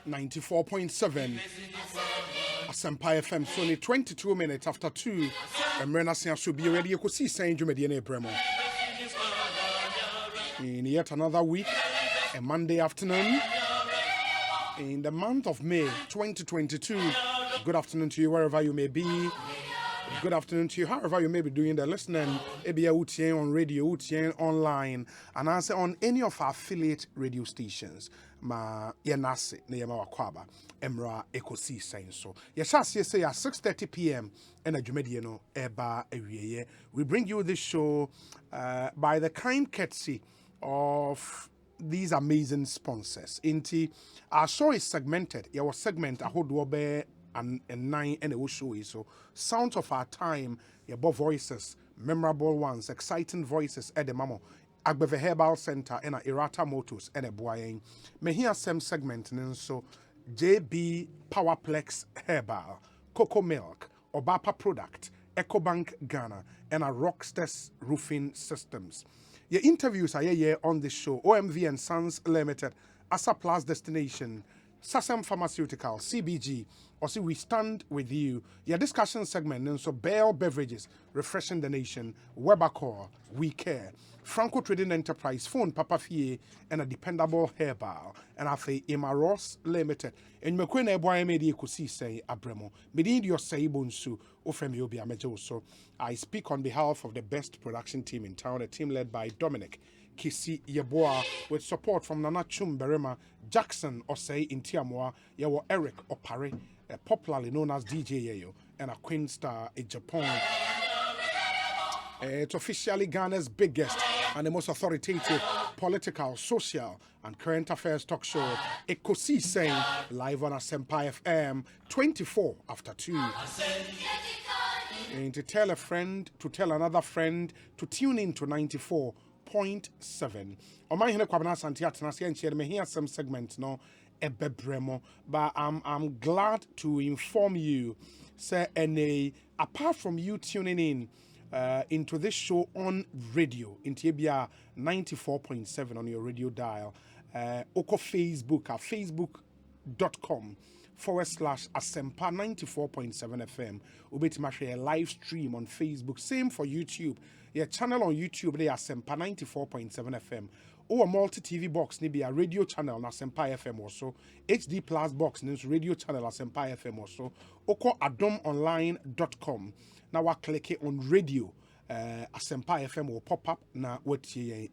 94.7 Asempa FM. So only 22 minutes after 2. Mrena Sia should be ready. Ekosiisen M'Ahiasem. In yet another week, a Monday afternoon, in the month of May 2022. Good afternoon to you wherever you may be. Good afternoon to you, however you may be doing the listening. Maybe on radio, online, and answer on any of our affiliate radio stations. Ma yenase na yema wakwaba emra Ekosiisen so. Yeshasi say at 6:30 p.m. and a jumedie no eba ewieye. We bring you this show by the kind courtesy of these amazing sponsors. Inti our show is segmented. Your segment ahodobe and 9 and it will show you so sounds of our time, your voices, memorable ones, exciting voices at the mamo. Agbeve Herbal Center and a Irata Motors and a Boying. M'Ahiasem segment and so JB Powerplex Herbal, Cocoa Milk, Obapa Product, EcoBank Ghana, and a Rockstars Roofing Systems. Your interviews are here on this show. OMV and Sons Limited, Asa Plus Destination, Sasem Pharmaceutical, CBG, or see we stand with you. Your discussion segment, and so Bell Beverages, Refreshing the Nation, Webercore, We Care, Franco Trading Enterprise, Phone Papa Fie, and a dependable herbal, and I say Ross Limited. And Mekwene Boy Medi Ekosiisen Abremo, Medin your Saibunsu, Ofemi Obi Amejo. So I speak on behalf of the best production team in town, a team led by Dominic Kisi Yeboah, with support from Nana Chum Berema, Jackson Osei Intiamwa, Yawo Eric Opare, popularly known as DJ Yayo, and a Queen Star in Japan. It's officially Ghana's biggest and the most authoritative political, social, and current affairs talk show, Ekosiisen, live on Asempa FM, 24 after 2. And to tell a friend, to tell another friend, to tune in to 94.7. On my hand, Kwabena Santiago, M'Ahiasem segment, no, ebebremo. But I'm glad to inform you, sir, and apart from you tuning in into this show on radio, in Tibia 94.7 on your radio dial, Oko Facebook at facebook.com/Asempa 94.7 FM. Ubetimashare a live stream on Facebook. Same for YouTube. Your channel on YouTube, they are Asempa 94.7 FM. Or a multi-TV box, maybe a radio channel, Asempa FM also. HD Plus box, news radio channel, Asempa FM also. Oko adomonline.com. Now I click it on radio. Asempa FM will pop up. Now what you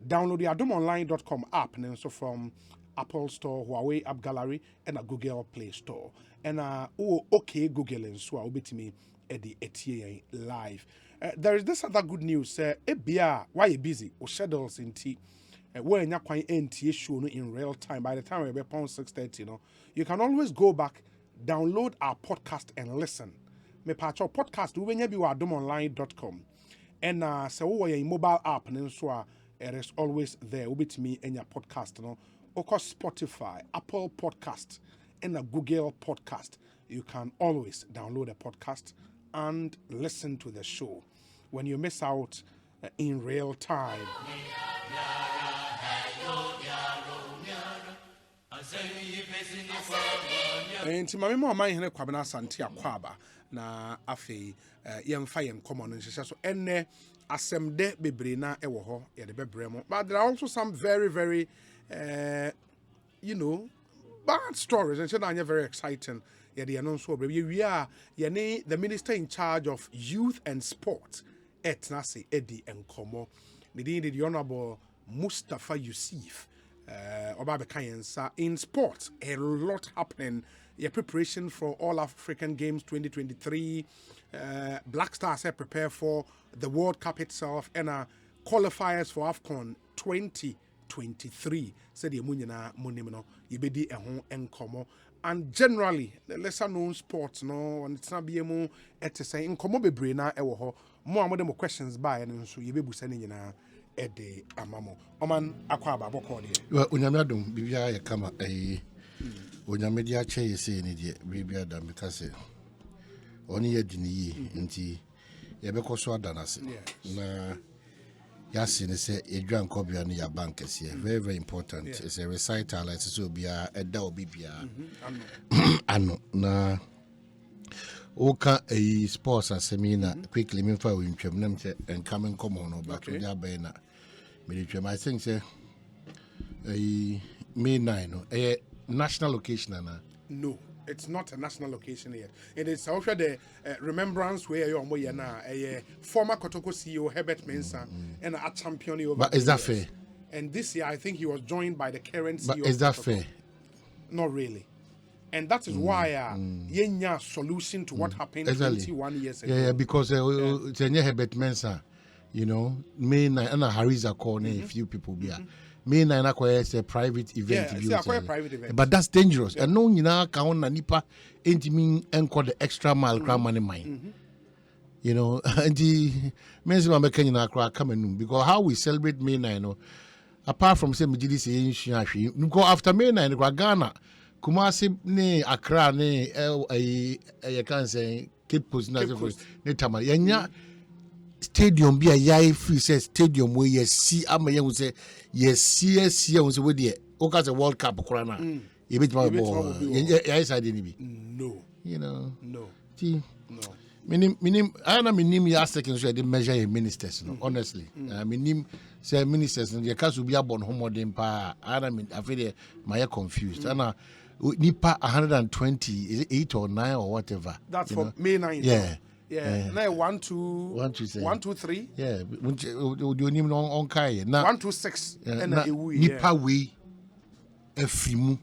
download the adomonline.com app, and so from Apple Store, Huawei App Gallery, and a Google Play Store. And okay Google and so I'll be to me at the ETA live. There is this other good news. Ebia, why you busy? Or schedules in tea. Where you're quite NTA show in real time. By the time we're upon 6:30, you can always go back, download our podcast and listen. Me patch our podcast when you be adomonline.com. And so your mobile app and so it is always there. With me in your podcast, Oko Spotify, Apple Podcast, and a Google Podcast. You can always download a podcast and listen to the show when you miss out in real time. And to my mom, my hand, Kwabena Santia Kwaba, na afe yemfa yen common and so ene asem de bebre na ewo ye de bebremo. But there are also some very, very bad stories, and so they're very exciting. Yeah, they are not so. We are the minister in charge of youth and sport, Etnasi Eddie and Komo. The Honorable Mustafa Yusuf, Obabe Kayensa. In sports, a lot happening. Yeah, preparation for All African Games 2023. Black Stars are prepared for the World Cup itself and qualifiers for AFCON 2023. Said the Munina Munimino, Yibedi Ehon and Komo. And generally, the lesser known sports, and it's not be more at say in Komo be braina ewo more more questions by and so you be sending na ede amamo. Oman akwaba boko de. Well, unyamedum bibia ya kama unyamedia che say ni de bibia da because oni ye dini yi nti ye be ko so adanase na Yes, they say a drunk copy on your bank is here. Very, very important. Yeah. It's a recital, like so be a dao bibia. I know. Na oka a sports as seminar quickly me for win and come and come on back to their banner. I think say a May 9 a national occasion. No, it's not a national occasion yet. It is also the remembrance where you're now a former Kotoko CEO Herbert Mensah and a champion over. But is that fair? And this year, I think he was joined by the current CEO. But is that fair? Not really. And that is why yenya solution to what happened 21 years ago. Yeah, because Herbert Mensah, you know, May 9 and Hariza call a few people be. May 9 is a private event. Yeah, it's a private event. But that's dangerous. And no, you know, count na nipa ain't mean encore the extra mile crown money mine. You know, and the Mensah American Accra coming because how we celebrate May 9, apart from say Mijidi go after May 9, Ghana, Kumasi ne Accra ne I can't say Cape Coast ne Tamale. Yanya stadium be a yai free say stadium where you see ama you say yes see on say we there oka say World Cup korana e bit my ball yai side ni bi no, you know no minim ya second so dey measure your ministers no honestly minim say ministers no dey ka so bi abon homodin pa I feel my confused ana nipa 120 is it 8 or 9 or whatever that's for May 9th. Yeah, now 1 2 3. Yeah, when you know on Kai now 1 2 6 and nipa way efrimu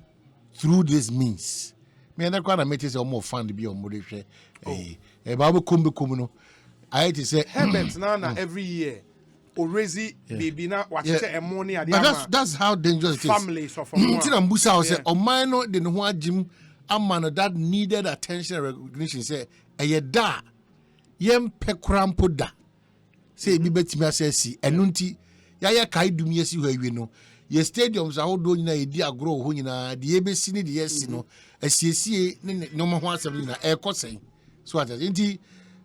through this means. Me na kwa na meet say more fun to be on modehwe. Babu kumbe no. I to say Herbert na every year already baby na what say money at but that's how dangerous it is. Families of one. Tina Mbusa say o man no de no ho agim amano that needed attention and recognition say da yem pekrampo da say bi betimi asesi eno nti ya kai dum yesi ho awie no ye stadiums ahodo nyina edi agro ho nyina de ebesi ne de yesi no asiesie ne no mo ho asem nyina ekosen so at nti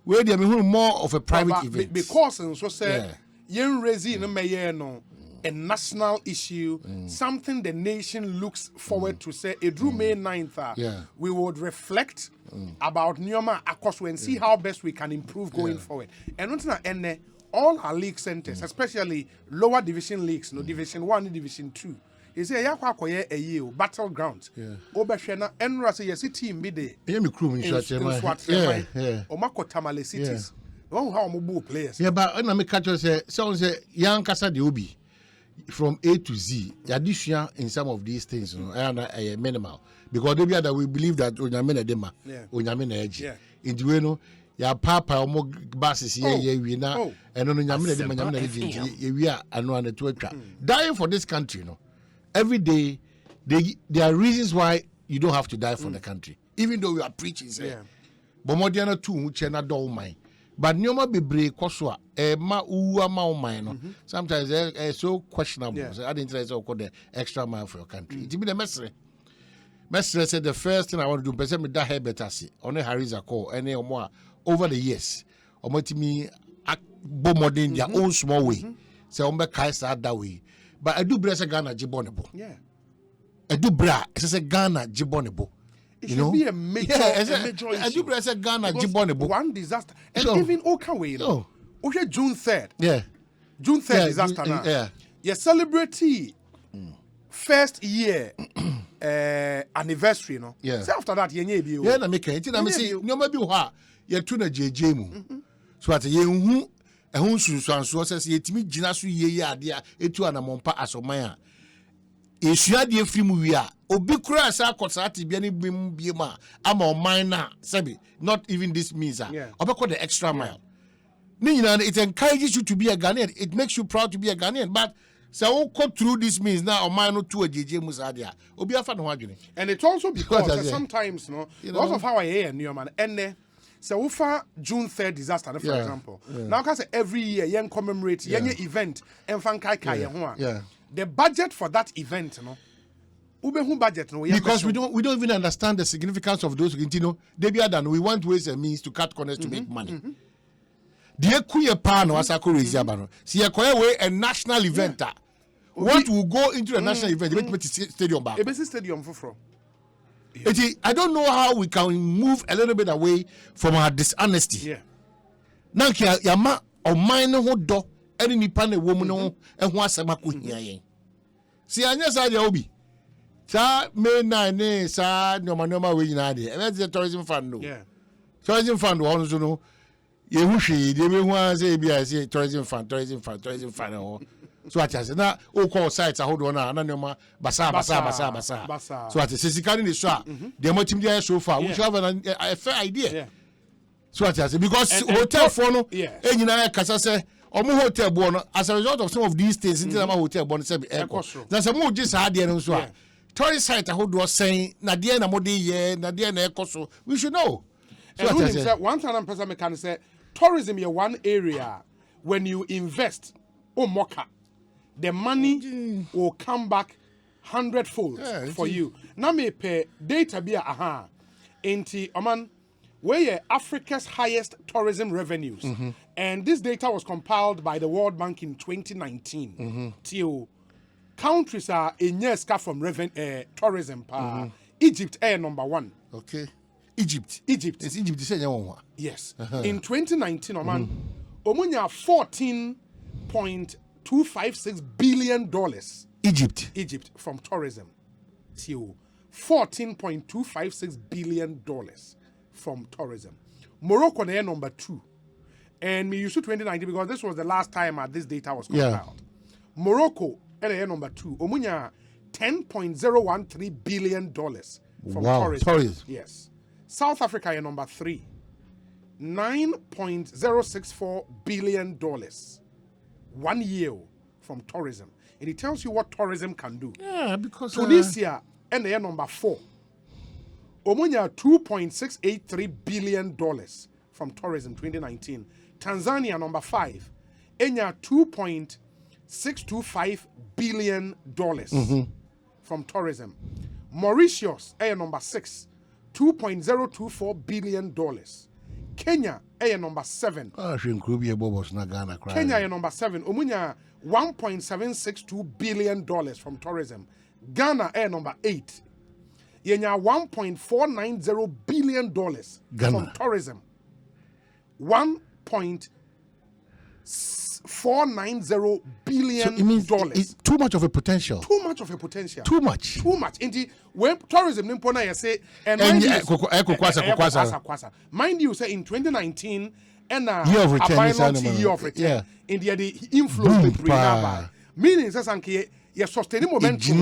we dey me hu more of a private event because so say yen raise no meye no a national issue, something the nation looks forward to say, May 9th, we would reflect about Nyoma Akoswe and see how best we can improve going forward. And all our league centers, especially lower division leagues, no Division 1 and Division 2, is a year battleground. Obashena Enra say yes team be there. Omako Tamale cities. Oh, how mobile players. Yeah, but when I catch say someone say young Kasa de Obi. From A to Z, the addition in some of these things, are minimal because they be that we believe that Onyamena Dema, Onyamena Edge. In the way, no, ya papa or more buses here, we now, and on Onyamena Dema, Onyamena, we are and the Twitter dying for this country. You know, every day there are reasons why you don't have to die for the country, even though we are preaching. But more than two, which are not don't mind. But Nyoma Bebre Koswa, ma uwa ma sometimes so questionable. So I didn't try to call the extra mile for your country. It be the mestre. Mestre said the first thing I want to do, person me da better see. On a Hariza call, any or more over the years. Or me bo modern their own small way. So on be kaisa that way. But I do bless a Ghana jibonable. Yeah. I do bra, it's a Ghana jibonable. It should be a major, major issue. I do bless a Ghana jibonable. One disaster. And even Okawe, you know. Okay, June 3rd. Yeah. June 3rd disaster now. Yeah. You celebrate first year anniversary, no? Yeah. So after that, you need yeah, na make it. Na me say, no maybe ho you tu na JJ mu. So at ye hu ehun sunsuanso say yetimi gina so ye ade a etu anamompa asoman a esua de afiri mu wi a obi kura sa akosate bia ne biem a ama oman na sabi not even this means obekọ the extra mile. It encourages you to be a Ghanaian. It makes you proud to be a Ghanaian. But so go through this means now or minor to a JJ Musadia. And it's also because sometimes because of how I hear Newman and so far June 3rd disaster, for example. Now because every year young commemorate young event and the budget for that event, budget, because we don't even understand the significance of those they be done. We want ways and means to cut corners to make money. the kuye pan or asako raise yabano. See a way a national event. What will go into a national event? The stadium back. A stadium for. I don't know how we can move a little bit away from our dishonesty. Yeah. Now, yama or mine who do any pan a woman and what's a makunya. See, I just had obi. Sa me na ne sa no manoma we nyina de. That's the tourism fund no. Yeah. Tourism fund one so no. Ye hu hwe de me hu an say bia say tourism fund. So I say na o call sites ahodo na nneoma basa. So I say sikani ni so a de motim dey so far. We should have a fair idea. Yeah. So I say because hotel for no enyina kasa say omo hotel bo no as a result of some of these things into my hotel bo no say echo. Na say mo just had there no so a tourist site ahodo saying na there na mo dey here na there na echo so we should know. So I say one time I'm person can say tourism is one area when you invest moka the money will come back 100-fold for you. Now me pay data be aha. Enti oman where Africa's highest tourism revenues. And this data was compiled by the World Bank in 2019. Till countries are in yeska from tourism. Egypt number 1. Okay. Egypt. It's Egypt. Yes. In 2019, oman omunya $14.256 billion. Egypt from tourism. Till $14.256 billion from tourism. Morocco number 2. And me used to 2019 because this was the last time this data was compiled. Morocco number 2. Omunya $10.013 billion from tourism. Yes. South Africa number 3. $9.064 billion. 1 year from tourism. And it tells you what tourism can do. Yeah, because Tunisia number 4. Omunya $2.683 billion from tourism 2019. Tanzania number 5. Enya $2.625 billion from tourism. Mauritius number 6. $2.024 billion. Kenya number 7. Kenya number 7. Omunya $1.762 billion from tourism. Ghana number 8. Yenya $1.490 billion from tourism. $1.490 billion. So it means it's too much of a potential. Too much of a potential. Too much. Indeed, when tourism nimpona you say and mind you say in 2019 and year of return. Yeah. India the influence the meaning says anke you sustain momentum.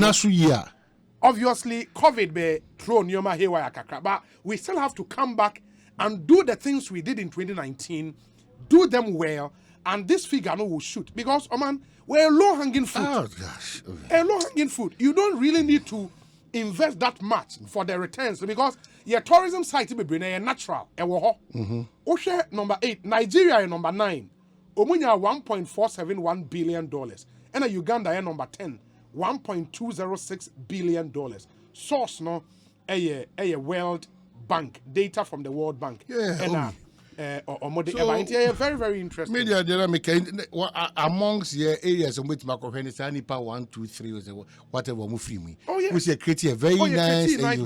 Obviously, COVID be thrown nyoma haywire kakra, but we still have to come back and do the things we did in 2019, do them well, and this figure no will shoot because man, we're low-hanging fruit. Oh gosh, a low-hanging fruit. You don't really need to invest that much for the returns because your tourism site be bring a natural. Oshe number 8, Nigeria number 9, omunya $1.471 billion, and Uganda number 10. $1.206 billion. Source no a World Bank data from the World Bank. Yeah. Very, very interesting. Media dynamic amongst the areas in which Macrohen is Nipa 1, 2, 3 or whatever Mufrimi. Oh yeah. We say create a very nice. But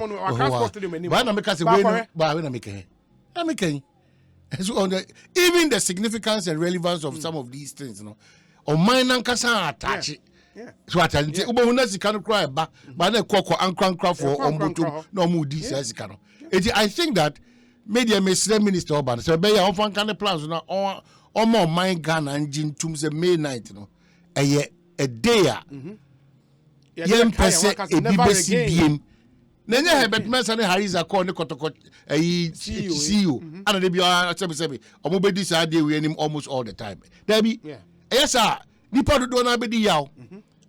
even the significance and relevance of some of these things, you know, or mine and Kasa attach it. Yeah. So what I think Ubunasi can cry but na kwako ankra for ombutum no mu di sika no. I think that media minister Oban so be ya ofan kan plans na on more mind Ghana and tum say May 9th no. A day a yem pese e bibesi biem. Na nya Herbert Mensah ne Harris akọ ne kotoko CEO ana de bia sebi omobedi sa dey we him almost all the time. There be yes sir. Nipa do na be di yaw.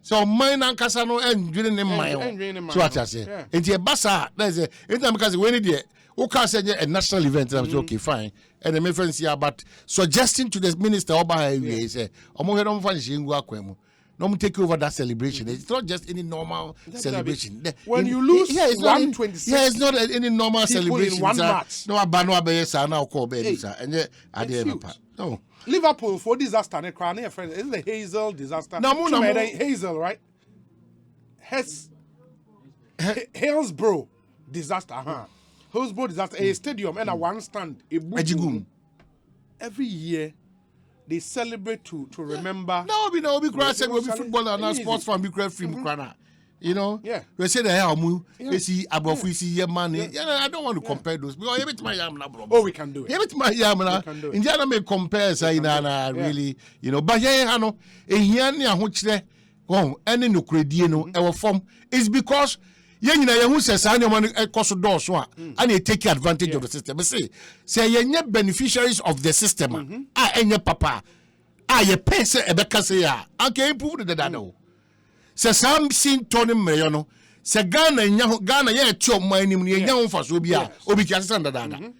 So mine and Casano and drilling in my own. So what I say. Into a bassa, there's a because we need it. Who can say a national event? I'm okay, fine. And the my friends here, but suggesting to the minister Oba say, Omo don't find Kwemu. No take over that celebration. It's not just any normal celebration. When you lose 126, it's not any normal celebration. In one match. No, Abano Abeyesa now call Belisa. And I didn't. No. Liverpool for disaster ne crown here friend is the Hazel disaster. Hazel right? Hillsborough disaster. Hillsborough disaster. A stadium and a one stand. Every year they celebrate to remember. No, we cry say we be football and sports fan be cry film crana. You know, we say the hell see above we see your money. Yeah, I don't want to compare those because every my yam na bro. Oh, we can do it. Every my yam na. Indiana may compare say na really, you know. But yeah, no, here ni ahokyere. Oh, any no credit no, our form is because yen na who says any man cost door so and they take advantage of the system. But say yen beneficiaries of the system. Enye papa. Ye pay say ebeka say ya. Anke improve the dada. Say some sin Tony Mayono. Say Ghana ye chop my name ye nya fa so bia obi kiase dada.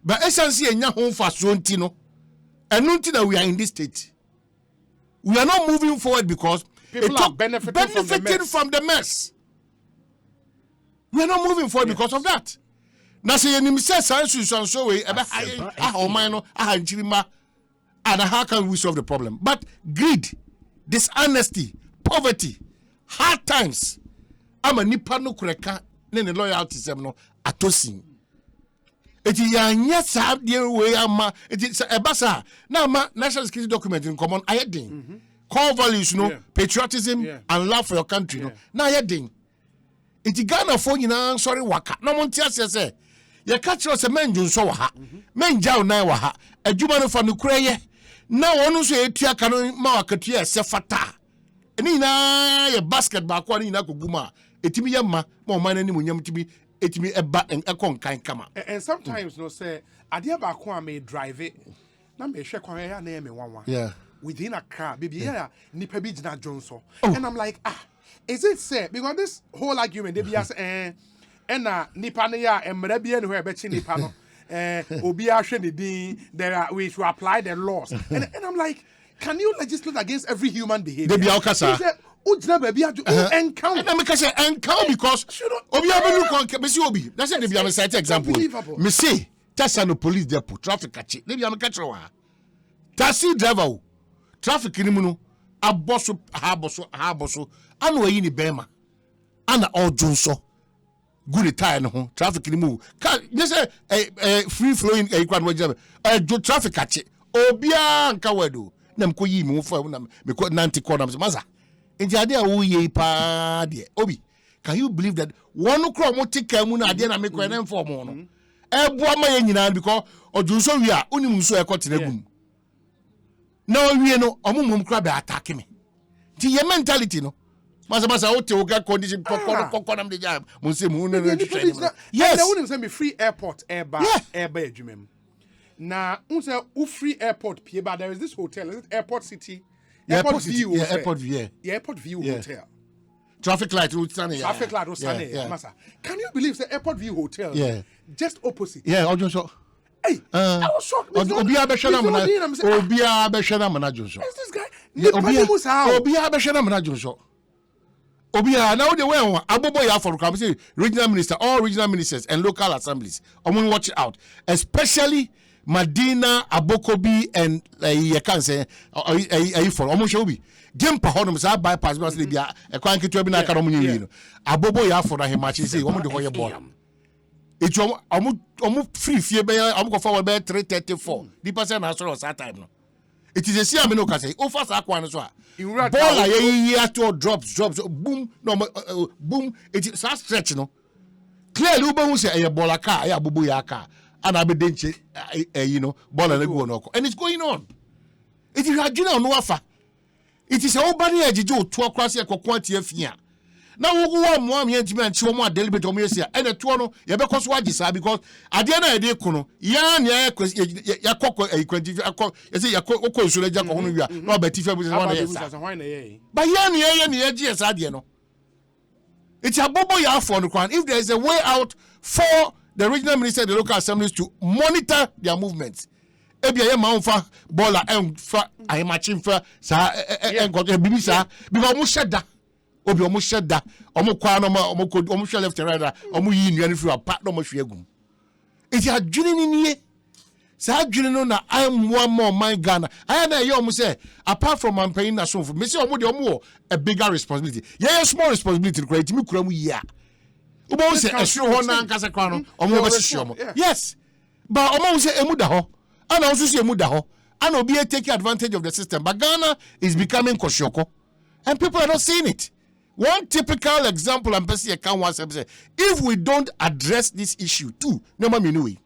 But essence ye nya fa so ntino. Enu nti we are in this state. We are not moving forward because people are benefiting from the mess. We are not moving forward because of that. Now, say you say science and so way and how can we solve the problem? But greed, dishonesty, poverty, hard times. I'm a nipa no kureka ne loyalty sem no atosin. Eti ya nyesa de we ama eti ebasa na ma national security document in common ayedin. Core values, patriotism and love for your country. Now, you're ding. It's Ghana for you now. Sorry, waka. No one tells you, say, you catch us a man, you saw ha. Men jaw na waha. A Jumano from the Cray. Now, one who say, Tia canoe market, yes, Sefata. And in a basket back one in Akuguma. Etimi yama, more money when you to be etimi a bat and a con kind come. And sometimes, no say, Adia Bakwa may drive it. Now, may shake on her name in one. Yeah. Within a car, baby, nipa bi jina Johnson. And I'm like, is it said? Because this whole argument, they be as and nipa ne ya emre bi enu be nipa no obi ahwe ne din there we should apply the laws. And I'm like, can you legislate against every human behavior? They be okasa. Ujina baby encounter. And I say encounter because obi abelu kon me see obi. That's it. They be am cite example. Me say tasa no police depot traffic catch. They be am catch wa. Taxi driver traffic ni mu no aboso haboso anu ayi ni bema ana odunso good tire no ho traffic ni mu ka you say free flowing kwa no jam jo traffic ache obia nka wado na mko yi mu fa na me ko nanti corner maza enti ade a wo yi pa de obi can you believe that one kro mo tika mu na ade na me ko na inform no ebo ma ye nyina because odunso wi a oni mu so e ko tenagum no we no omumum kra be attack me ti ye mentality no masa o te o ga condition kokon de jam mo se mu no yes na wouldn't say me free airport airba adwumem na unse u free airport pie ba there is this hotel is it airport city airport view airport view airport view hotel traffic light masa can you believe the airport view hotel just opposite ojo so hey, I was shocked. Obia be shana mana. Obia be shana mana Johnson. Who's this guy? Obia be shana mana Johnson. Obia now the way abobo ya for come say regional minister, all regional ministers and local assemblies. I'm watch out, especially Madina, Abokobi, and you can say for almost show be. Game pa honum sa bypass because they be a kwan kitu be na ka no munyi. Abobo ya for him match say omo de hoye ball. It's almost free fee be go forward be 334 the person na so that time no it is a see am no ka say o fa sa kwa no so a ball a ye to drops boom no boom it is stretch no clearly we hu say e ball aka e abobo ya aka ana be denche you know ball na go no and it's going on it is agina no afa it is a obani ejije otu akwa se kokon tie fia na wo mo am yantimi anchi wo mo deliberate mo yesia e na to no ye be koso agisa because ade na e de ku no ya na ya kokko e kwanti akọ ye say ya kokko so leja ko hono wi a na obati fa bu se wona yesa ba ya na ye gi esa ade no it's a bobo ya for no kwan if there is a way out for the regional minister and the local assemblies to monitor their movements ebia ye ma unfa bola enfa ahimachim fa sa enko bibi sa because mo sheda obi omo sheda omo kwa no omo left and right omo yi nua ni free apart no mo hwe agum enti adwene ni nie Sa adwene no na I'm one more my Ghana. I na you say apart from I'm paying national for me say omo a bigger responsibility. Yeah, small responsibility to create me kura mu yia. Omo say ehwe ho na nkasa kwa no omo ba hihye omo. Yes. But omo say emu da ho. Ana also say emu da ho. And obi take advantage of the system. But Ghana is becoming koshoko. And people are not seeing it. One typical example I'm saying if we don't address this issue too, no matter we.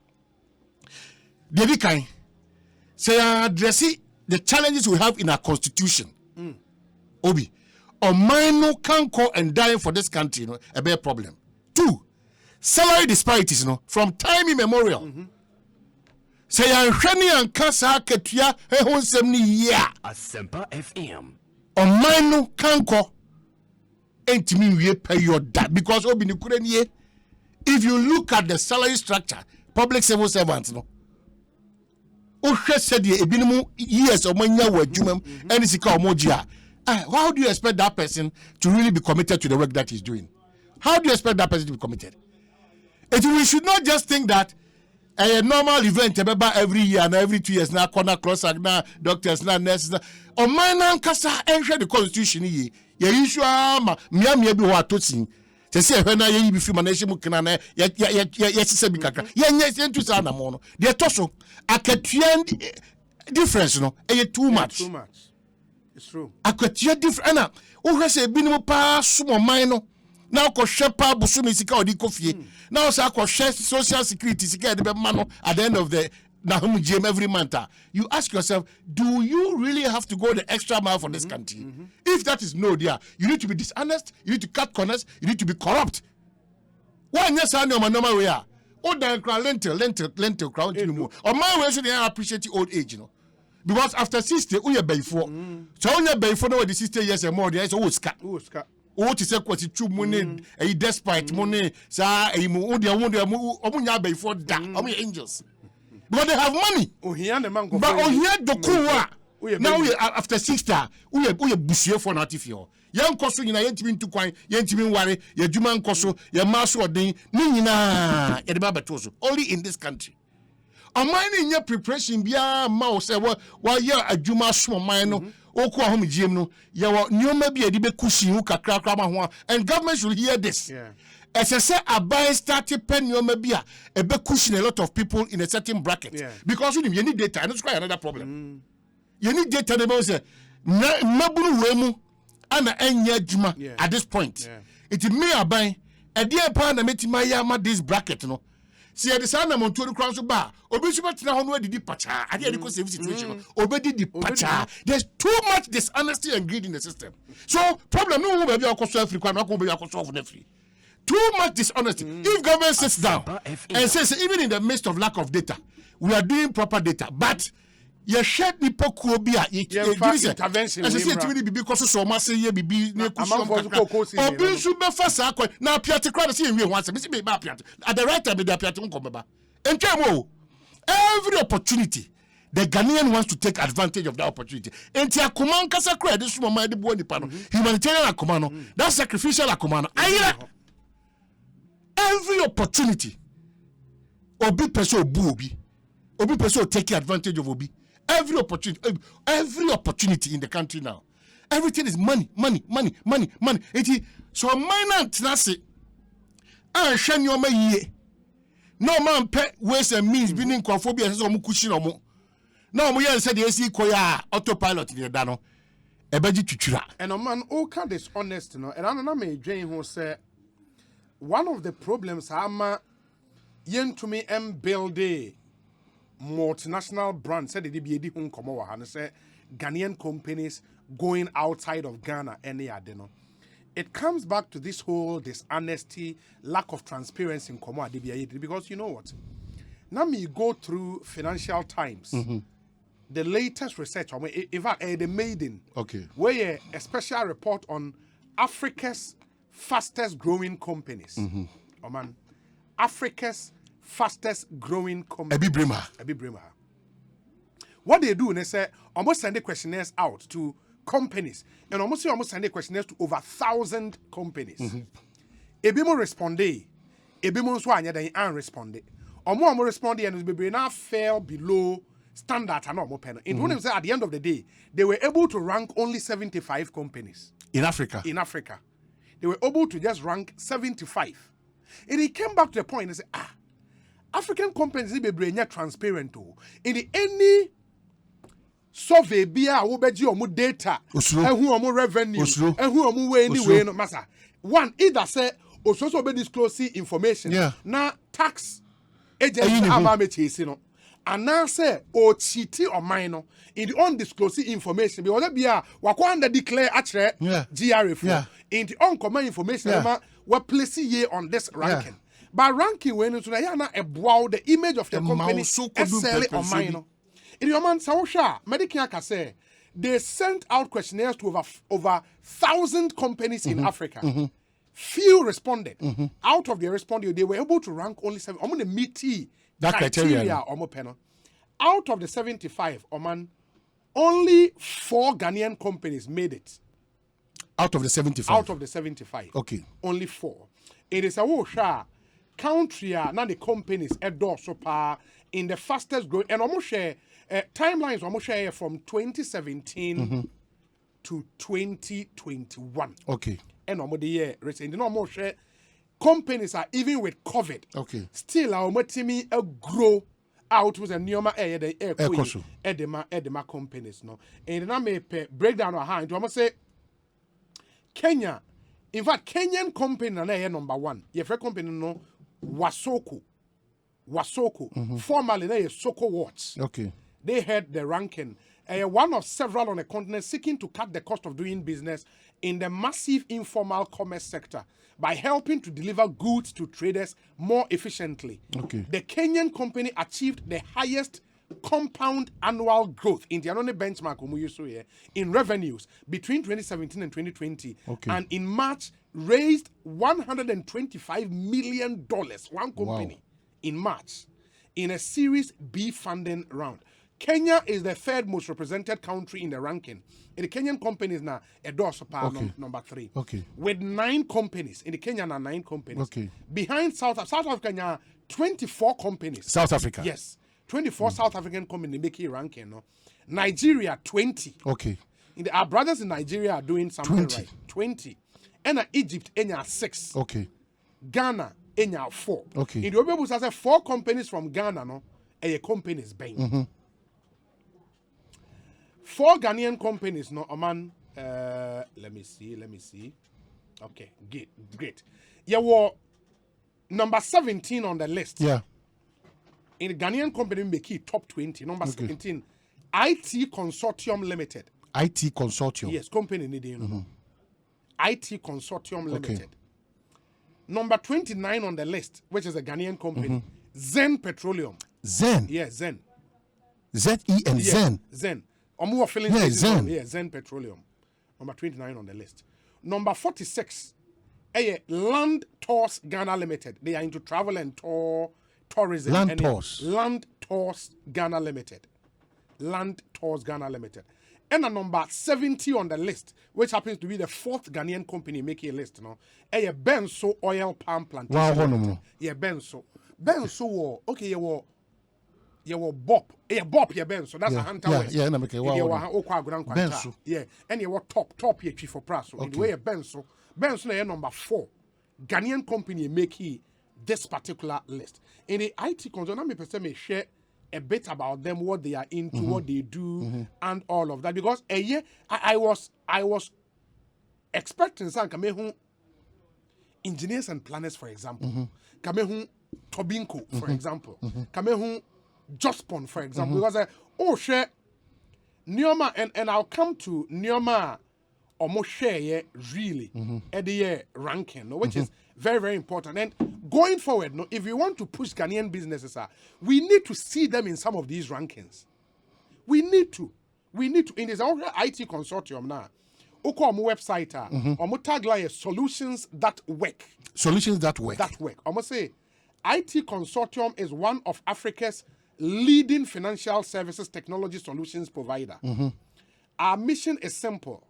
David Kain say addressing the challenges we have in our constitution. Obi, or minor can call and die for this country, a big problem. 2, salary disparities, from time immemorial. Say Shani and Kasa Ketia Hon Semni ya Asempa FM. Or minor can call ain't mean we pay your debt because Obi Nukuren. If you look at the salary structure, public civil servants, said years or 1 year with Jumam and it's called Mojia. How do you expect that person to really be committed to the work that he's doing? How do you expect that person to be committed? We should not just think that a normal event every year and every 2 years now, corner cross now, doctors now, nurses now. Or my kasa enter the constitution ye issue miami bi wa tosin. They say when I be film nation mukana yes say bi kakra. Yes into sa na mo no. They toso akatuan difference no. Too much. Too much. It's true. Akatuan different na. O say bi no pa sumo man no. Now ko shepa busumi sika odi kofie. Now say ko share social security sika de be mano at the end of the Nahum Jim every month. You ask yourself, do you really have to go the extra mile for this country? If that is no, dear, you need to be dishonest, you need to cut corners, you need to be corrupt. Why yes I know my normal way are? Oh, the lentil crown to more. Or my way should I appreciate the old age, Because after 60, we are by 4. So only by 4 over the 60 years and more, there is always cut. Oh, to say what you money, a despite money, sir, a moody, I wonder, Omunya by 4 down, angels. But they have money. Oh, here the man. But oh, here the Kuwa. Now we after 60, we are bussier for natifio. Young Kosu in a yentimin to coin, yentimin worry, your Juman Kosu, your master or ding, Nina, and Babatoso, only in this country. A mine in your preparation, Bia Mouse, while you're a Juma small mine. Oko home gym no yawo nyoma bi edi be kushi hu kakra krama and government should hear this. As I say abai started pen nyoma bi a be cushion a lot of people in a certain bracket because you need data and it's quite another problem. You need data they say maburu wemu ana enya juma at this point. It may abai e dey pa na metima ya ma this bracket no. See the sound of Montour Crown so bar. Obishuba now no did pacha. I did the situation. Obedi the pacha. There's too much dishonesty and greed in the system. So problem no will be a cost of Africa, not be a cost of free. Too much dishonesty. If government sits down and says even in the midst of lack of data, we are doing proper data, but you shed the pokobia intervention. As I say, it be because so much say be near Obi should be fast. Now, Piat crowd see me once. At the right time, the Piat won't come back. And every opportunity, the Ghanaian wants to take advantage of that opportunity. And Tia Kuman Kasa credit, this woman, the boy, the panel, humanitarian Akumano, that's sacrificial Akumano. Every opportunity, Obi Peso Buobi, Obi Peso taking advantage of Obi. Every opportunity in the country now. Everything is money. So minor tenacity. And shen your may no man pet ways and means being conphobia so mukushin or more. No, we said the AC Koya autopilot in the Dano. A budget to and a man all kind is honest, and I don't know Jane who said one of the problems Hama yen to me build multinational brands said the BD home come over and say Ghanaian companies going outside of Ghana any adeno. It comes back to this whole dishonesty, lack of transparency in Komo Adibia because you know what? Now me go through Financial Times, the latest research on in fact the Maiden, where a special report on Africa's fastest growing companies. Oh man, Africa's fastest growing company. Ebi Bremer. What they do, they say, almost send the questionnaires out to companies, and almost send the questionnaires to over 1,000 companies. Ebi mo responde, ebi mo so anya then an responde. Omo responded and be now fell below standard and omo pen. In when say at the end of the day, they were able to rank only 75 companies in Africa. In Africa, they were able to just rank 75. And he came back to the point and said, African companies be brain transparent too. In the any survey be a wo beji omo data, who omo revenue, who omo way anyway no massa. One either say also be disclose information. Now tax agents ama me chase no. And now say o cheat or minor in the undisclosed information because that be a wakwanda declare actually GRA for in the uncommon information we place ye on this ranking. But ranking when it's na a wow the image of the company sell or minor. In your man Saosha, Medicare can say they sent out questionnaires to over 1,000 companies in Africa. Few responded. Out of the responded, they were able to rank only 7. I'm going to meet that criteria or more panel. Out of the 75, Oman, only 4 Ghanaian companies made it. Out of the 75? Out of the 75. Okay. Only 4. It is a wosha country, now the companies in the fastest growing, and almost share timelines almost share from 2017 to 2021. Okay. And almost the year, recently, almost share companies are even with COVID. Okay. Still, our team grow out with a neoma edema companies no. And then I may breakdown our hand. I must say Kenya. In fact, Kenyan company na number 1. Your first company no Wasoko. Formerly they Soko Watch. Okay. They had the ranking. One of several on the continent seeking to cut the cost of doing business in the massive informal commerce sector by helping to deliver goods to traders more efficiently. Okay. The Kenyan company achieved the highest compound annual growth in the only benchmark in revenues between 2017 and 2020. Okay. And in March raised $125 million, one company, in March, in a Series B funding round. Kenya is the 3rd most represented country in the ranking. In the Kenyan companies now, number 3. Okay. With 9 companies. In the Kenya now 9 companies. Okay. Behind South Africa, 24 companies. South Africa? Yes. 24 South African companies making ranking. No? Nigeria, 20. Okay. Our brothers in Nigeria are doing something 20. right. 20. And Egypt, 6. Okay. Ghana, 4. Okay. In the Obebu, say 4 companies from Ghana, no, companies bank. 4 Ghanaian companies, no, man. Let me see. Okay, great. Yeah, well, number 17 on the list. Yeah. In the Ghanaian company, make it top 20. Number 17, IT Consortium Limited. IT Consortium. Yes, company needing. IT Consortium Limited. Number 29 on the list, which is a Ghanaian company, Zen Petroleum. Zen? Yeah, Zen. Z-E-N, yeah, Zen. Zen. Filling Zen. Yeah, Zen Petroleum. Number 29 on the list. Number 46, Land Tours Ghana Limited. They are into travel and tourism. Land Tours. Land Tours Ghana Limited. Land Tours Ghana Limited. And a number 70 on the list, which happens to be the 4th Ghanaian company making a list. No? Benso Oil Palm Plantation. Wow, yeah, Benso. Benso, okay, you Bob. Bob, Benso. That's a hunter. Yeah, Benso. Yeah, and you were top here, chief for price. So, anyway, Benso is number 4 Ghanaian company making this particular list. In the IT concern, me share a bit about them, what they are into, what they do, and all of that. Because I was expecting some engineers and planners, for example, Tobinco, for example, Jospon, for example, because share Neoma, and I'll come to Neoma almost share really at the ranking, which is very, very important. And going forward, if we want to push Ghanaian businesses, we need to see them in some of these rankings. We need to. In this IT consortium now, Oko website, tagline solutions that work. Solutions that work. That work. I must say, IT consortium is one of Africa's leading financial services technology solutions provider. Our mission is simple: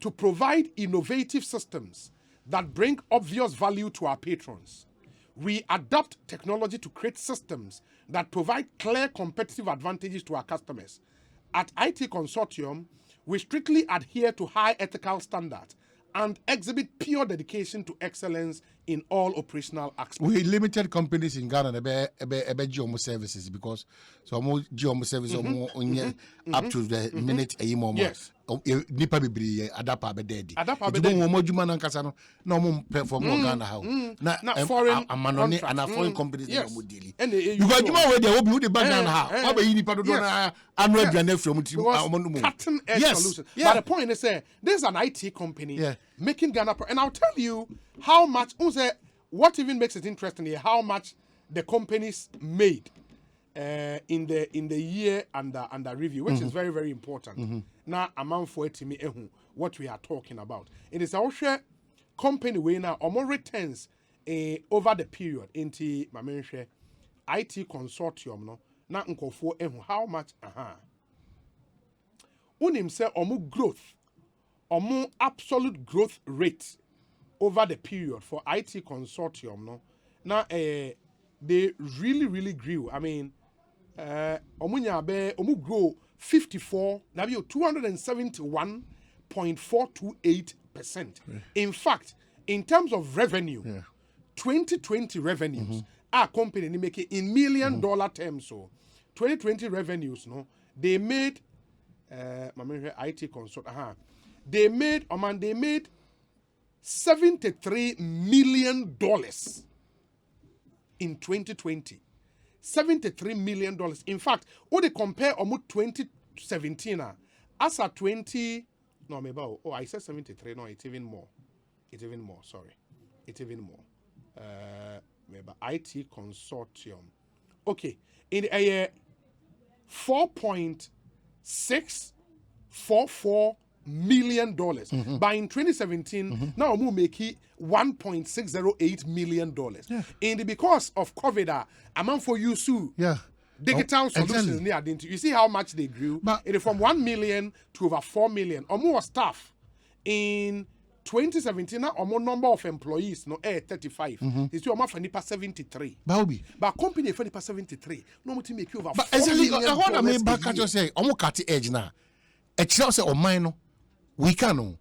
to provide innovative systems that bring obvious value to our patrons. We adopt technology to create systems that provide clear competitive advantages to our customers. At IT Consortium, we strictly adhere to high ethical standards and exhibit pure dedication to excellence in all operational aspects. We limited companies in Ghana about GMO services because so GMO service up to the minute a moment. Yes. Nipa bibiri adapa be dedi. Adapa be dedi. Mo adwuma na nkasa no na mo perform no Ghana how. Na foreign amanone and foreign companies yes. na mo dealing. Because adwuma we dey obi wo dey back Ghana how. Wa be yi nipa do na anu aduane from team amono. Cutting edge solution. But the point is there's an IT company making Ghana and I'll tell you how much what even makes it interesting here, how much the companies made in the year under review, which is very, very important. Now, amount for it to me, what we are talking about. It is our company way now, or more returns over the period into my IT consortium, no, now for how much, unim say, growth, absolute growth rate over the period for IT consortium, no, now they really grew. I mean, grow 271.428%. In fact, in terms of revenue, 2020 revenues, our company make it in $1 million terms. So 2020 revenues, no, they made IT consort, they made $73 million in 2020. $73 million. In fact, when they compare almost 2017 as a 20, no, maybe, I said 73, no, it's even more. It's even more, sorry. It's even more. Maybe IT consortium. Okay, in a $4.644 million. But in 2017, now we make it $1.608 million. And because of COVID, amount for you sue. Digital solutions near identity. You see how much they grew? It is from 1 million to over 4 million. Or more staff. In 2017, or more number of employees, no 35. It's your for nipa 73. But company for nipa 73. No more to make you over 4 million. What I mean back at you say, almost cut edge now. A child say, oh, mine. We can.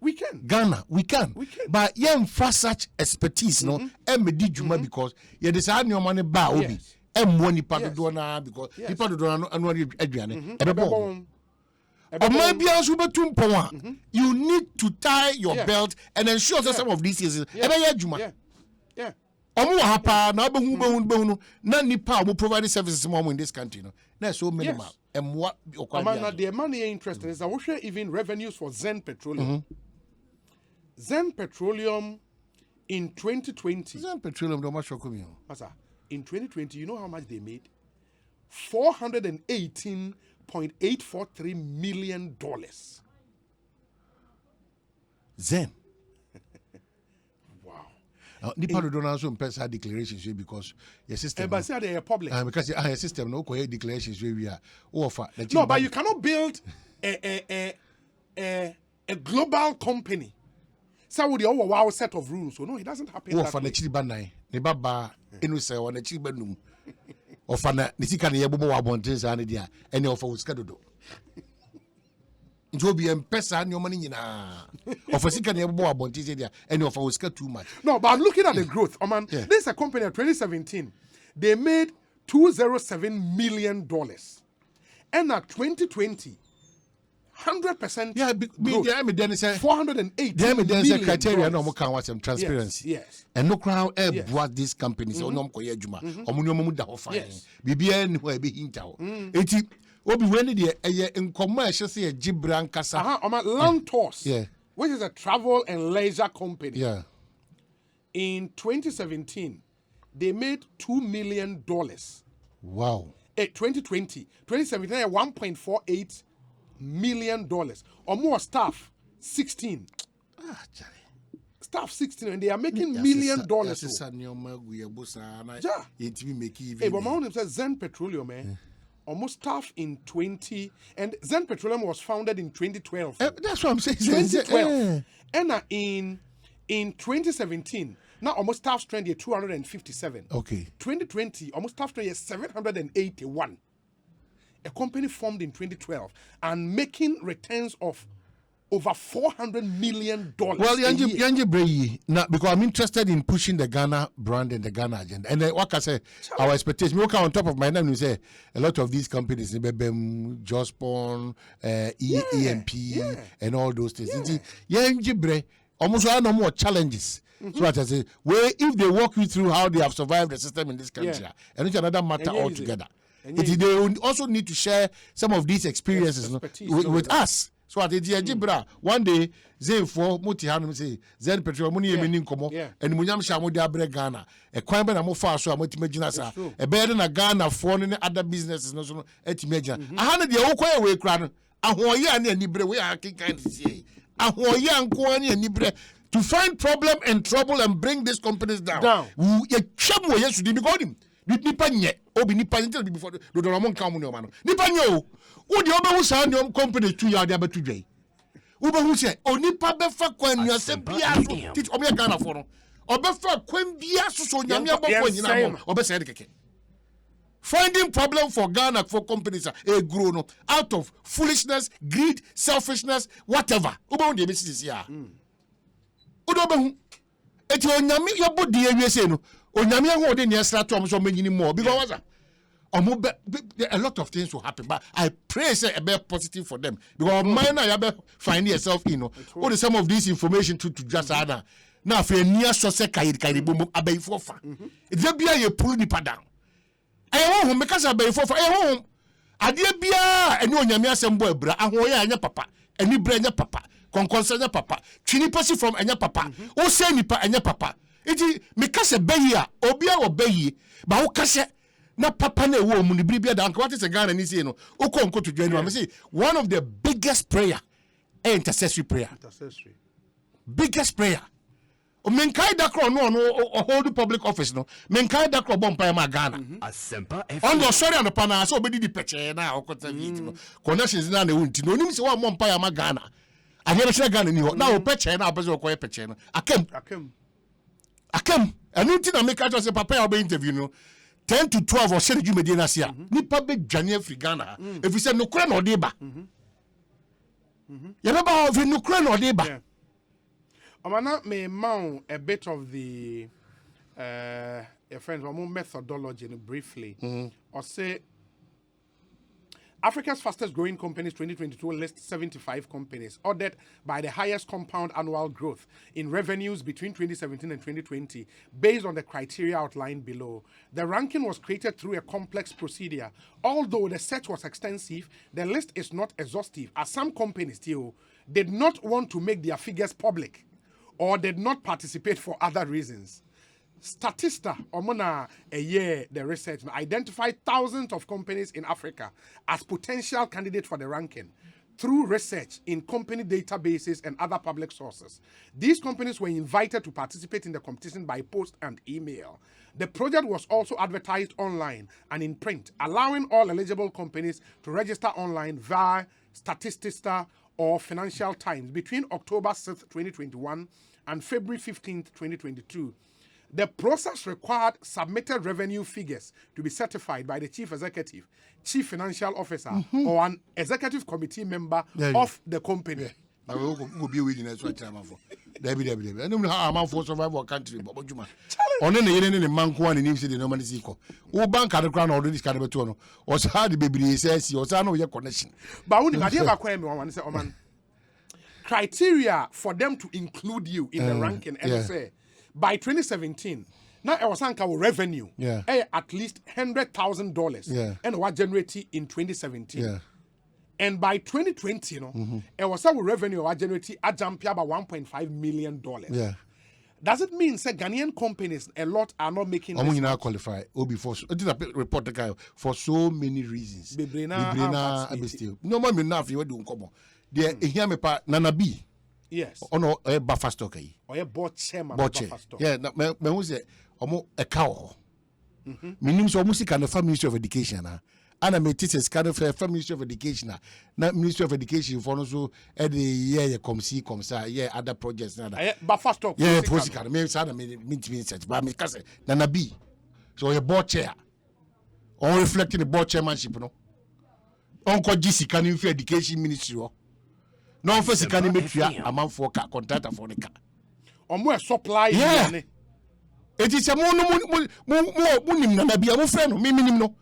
Ghana, we can. But you have such expertise, no? And me did juma because you decide your money ba obi. And money part of doona because people don't know Adrian. Or maybe also you need to tie your belt and ensure that some of these is juma. Omo hapa na be na nipa mo provide services more in this country no. Na so minimal. And what the money interesting is I will share even revenues for Zen Petroleum. Zen Petroleum in 2020. Zen Petroleum do much in 2020, you know how much they made? $418.843 million. Zen. Wow. don't also pesa declarations because your system. But say they are public. Because your system no declarations we are offer. No, but you cannot build a global company. So with the wow set of rules. So no, it doesn't happen. Offer the chibanai. Ne baba enu say on the chibanum. Offer na nisika ne yebobo wa bontes ane dia. Ene offer uskadodo. Nti obi empesa ne omani nyina. Offer sika ne yebobo wa bontes dia. Ene offer uska too much. No, but I'm looking at the growth. Oh man, this is a company in 2017. They made $207 million. And at 2020, 100% growth. Then say 408 million criteria no mo kan wasem transparency. Yes. And no crowd what these companies or no koye adwuma. Omo mu da ho fine. Bibia ni ho e be hinta ho. Enti obi weni de eye nkomo a hye se Gibran kasa. Lantos. Which is a travel and leisure company. In 2017, they made $2 million. Wow. 2020, 2017, $1.48 million. Or more staff, 16. Staff 16, and they are making $1 million. But my name says Zen Petroleum, almost staff in 20, and Zen Petroleum was founded in 2012. That's what I'm saying. 2012. And in 2017, Now almost staff strength is 257. Okay. 2020, almost staff strength is 781. A company formed in 2012 and making returns of over $400 million. Well, Yanji Breyi, now because I'm interested in pushing the Ghana brand and the Ghana agenda. And then what I say, our expectation, we on top of my name, you say a lot of these companies, Jospon, EMP, and all those things. Yanji Breyi, almost no more challenges. So what I say, where if they walk you through how they have survived the system in this country, and it's another matter altogether. They also need to share some of these experiences with us. So at the Jibra, one day, Zen for Mutihanum say, Zen Petrol Money and Minkomo, and Munyam Shamudia Ghana, a quaban and Mofa, so I'm to imagine us a better than a Ghana for any other businesses, no, at imagine. 100 year old way crown, a Hoyan and Nibre, we are kind of say, a Hoyan Kwani and Nibre to find problem and trouble and bring these companies down. You chum way yesterday because him. Nipanye, Obi Nipanye before the Ramon Kamuno. Nipanyo, who the other was on your company 2 years ago today. Uber who said, O Nipa Befa Quen, you said Biaso, teach Omia Ghana for or Befa Quen Biaso, so Yamia Boko, or Bessedeke. Finding problem for Ghana for companies a grown out of foolishness, greed, selfishness, whatever. Uber the business here. Udobe, it's your Yami, your body, and you say no. Onyamia who dey near start to so many more because a lot of things will happen, but I pray say a bit positive for them because mine I be find yourself all some of this information to just add now for near so say kai boom abey fofa it be a pull ni down I want because abey fofa I want ade bia ene onyamia sembo abra ahoye anya papa eni bra anya papa konkonsa anya papa twini pasi from anya papa o say nipa anya papa iti mikase bayi a obia wo bayi ba wo kase na papa na ewo mu ni bibia da what is a Ghana ni say no ukonko to join me say one of the biggest prayer intercessory prayer biggest prayer o menkai da kro no hold public office no menkai da kro bompa ya ma Ghana asempa on go sorry and pana so obedi di peche na okota vit no connections na na wunti no nim say wa bompa ya ma Ghana ahia be Ghana ni ho na o peche na obezo ko peche no akem anu ti na make us say papa ya be interview no 10 to 12 or share you medina sia nipa be dwane afri Ghana if you say no kura na odeba ya be ba of no kura na odeba Omana may mount a bit of the friends methodology briefly or say Africa's fastest growing companies 2022 lists 75 companies ordered by the highest compound annual growth in revenues between 2017 and 2020 based on the criteria outlined below. The ranking was created through a complex procedure. Although the search was extensive, the list is not exhaustive as some companies still did not want to make their figures public or did not participate for other reasons. Statista, Omona, a year, the research identified thousands of companies in Africa as potential candidates for the ranking through research in company databases and other public sources. These companies were invited to participate in the competition by post and email. The project was also advertised online and in print, allowing all eligible companies to register online via Statista or Financial Times between October 6th, 2021 and February 15th, 2022. The process required submitted revenue figures to be certified by the chief executive, chief financial officer, or an executive committee member of the company. I will be with you next week. I don't know how I'm for survive our country, but on any man who and the normally sequel. Who bank at the crown already scattered or hard baby says or son of your connection. But only my dear one say, man, criteria for them to include you in the ranking and say. By 2017, now I was saying revenue at least $100,000 and what generated in 2017. And by 2020, it was our revenue was generated at jump about $1.5 million. Does it mean that Ghanaian companies a lot are not making this? I'm not qualify. Before it is a report the guy for so many reasons. No more enough you do come on. There here me pa Nanabi. Yes. Ono e buffer stock yi. Oye board chairman buffer stock. Yeah, me who say omo e cow. Meaning so almost can the Ministry of Education ana me teachers kind of Ministry of Education na Ministry of Education for no so the year come other projects na but first talk political me say na me set but me case na be so your board chair on reflecting the board chairmanship no on ko gisika ni education ministry o no on first can metua amanfo ka contractor for the car omo supply ne it is a mo nim na bia mo frɛ no me nim no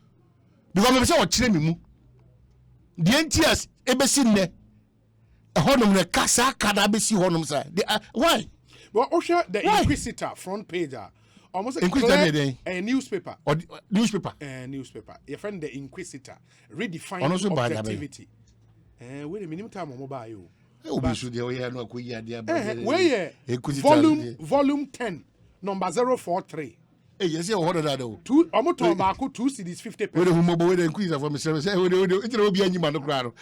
because me say o kyerɛ me mu the entias ebesi nne honom ne kasa kada besi honom sa why well osha the Inquisitor front page almost a newspaper or newspaper your friend the Inquisitor redefine objectivity wait a minute time omo ba yo volume 10 number 043 yes you order that o two omo to ba ko 2 cedis 50 we the humo we the Inquisitor for me say we obi anyima no kra no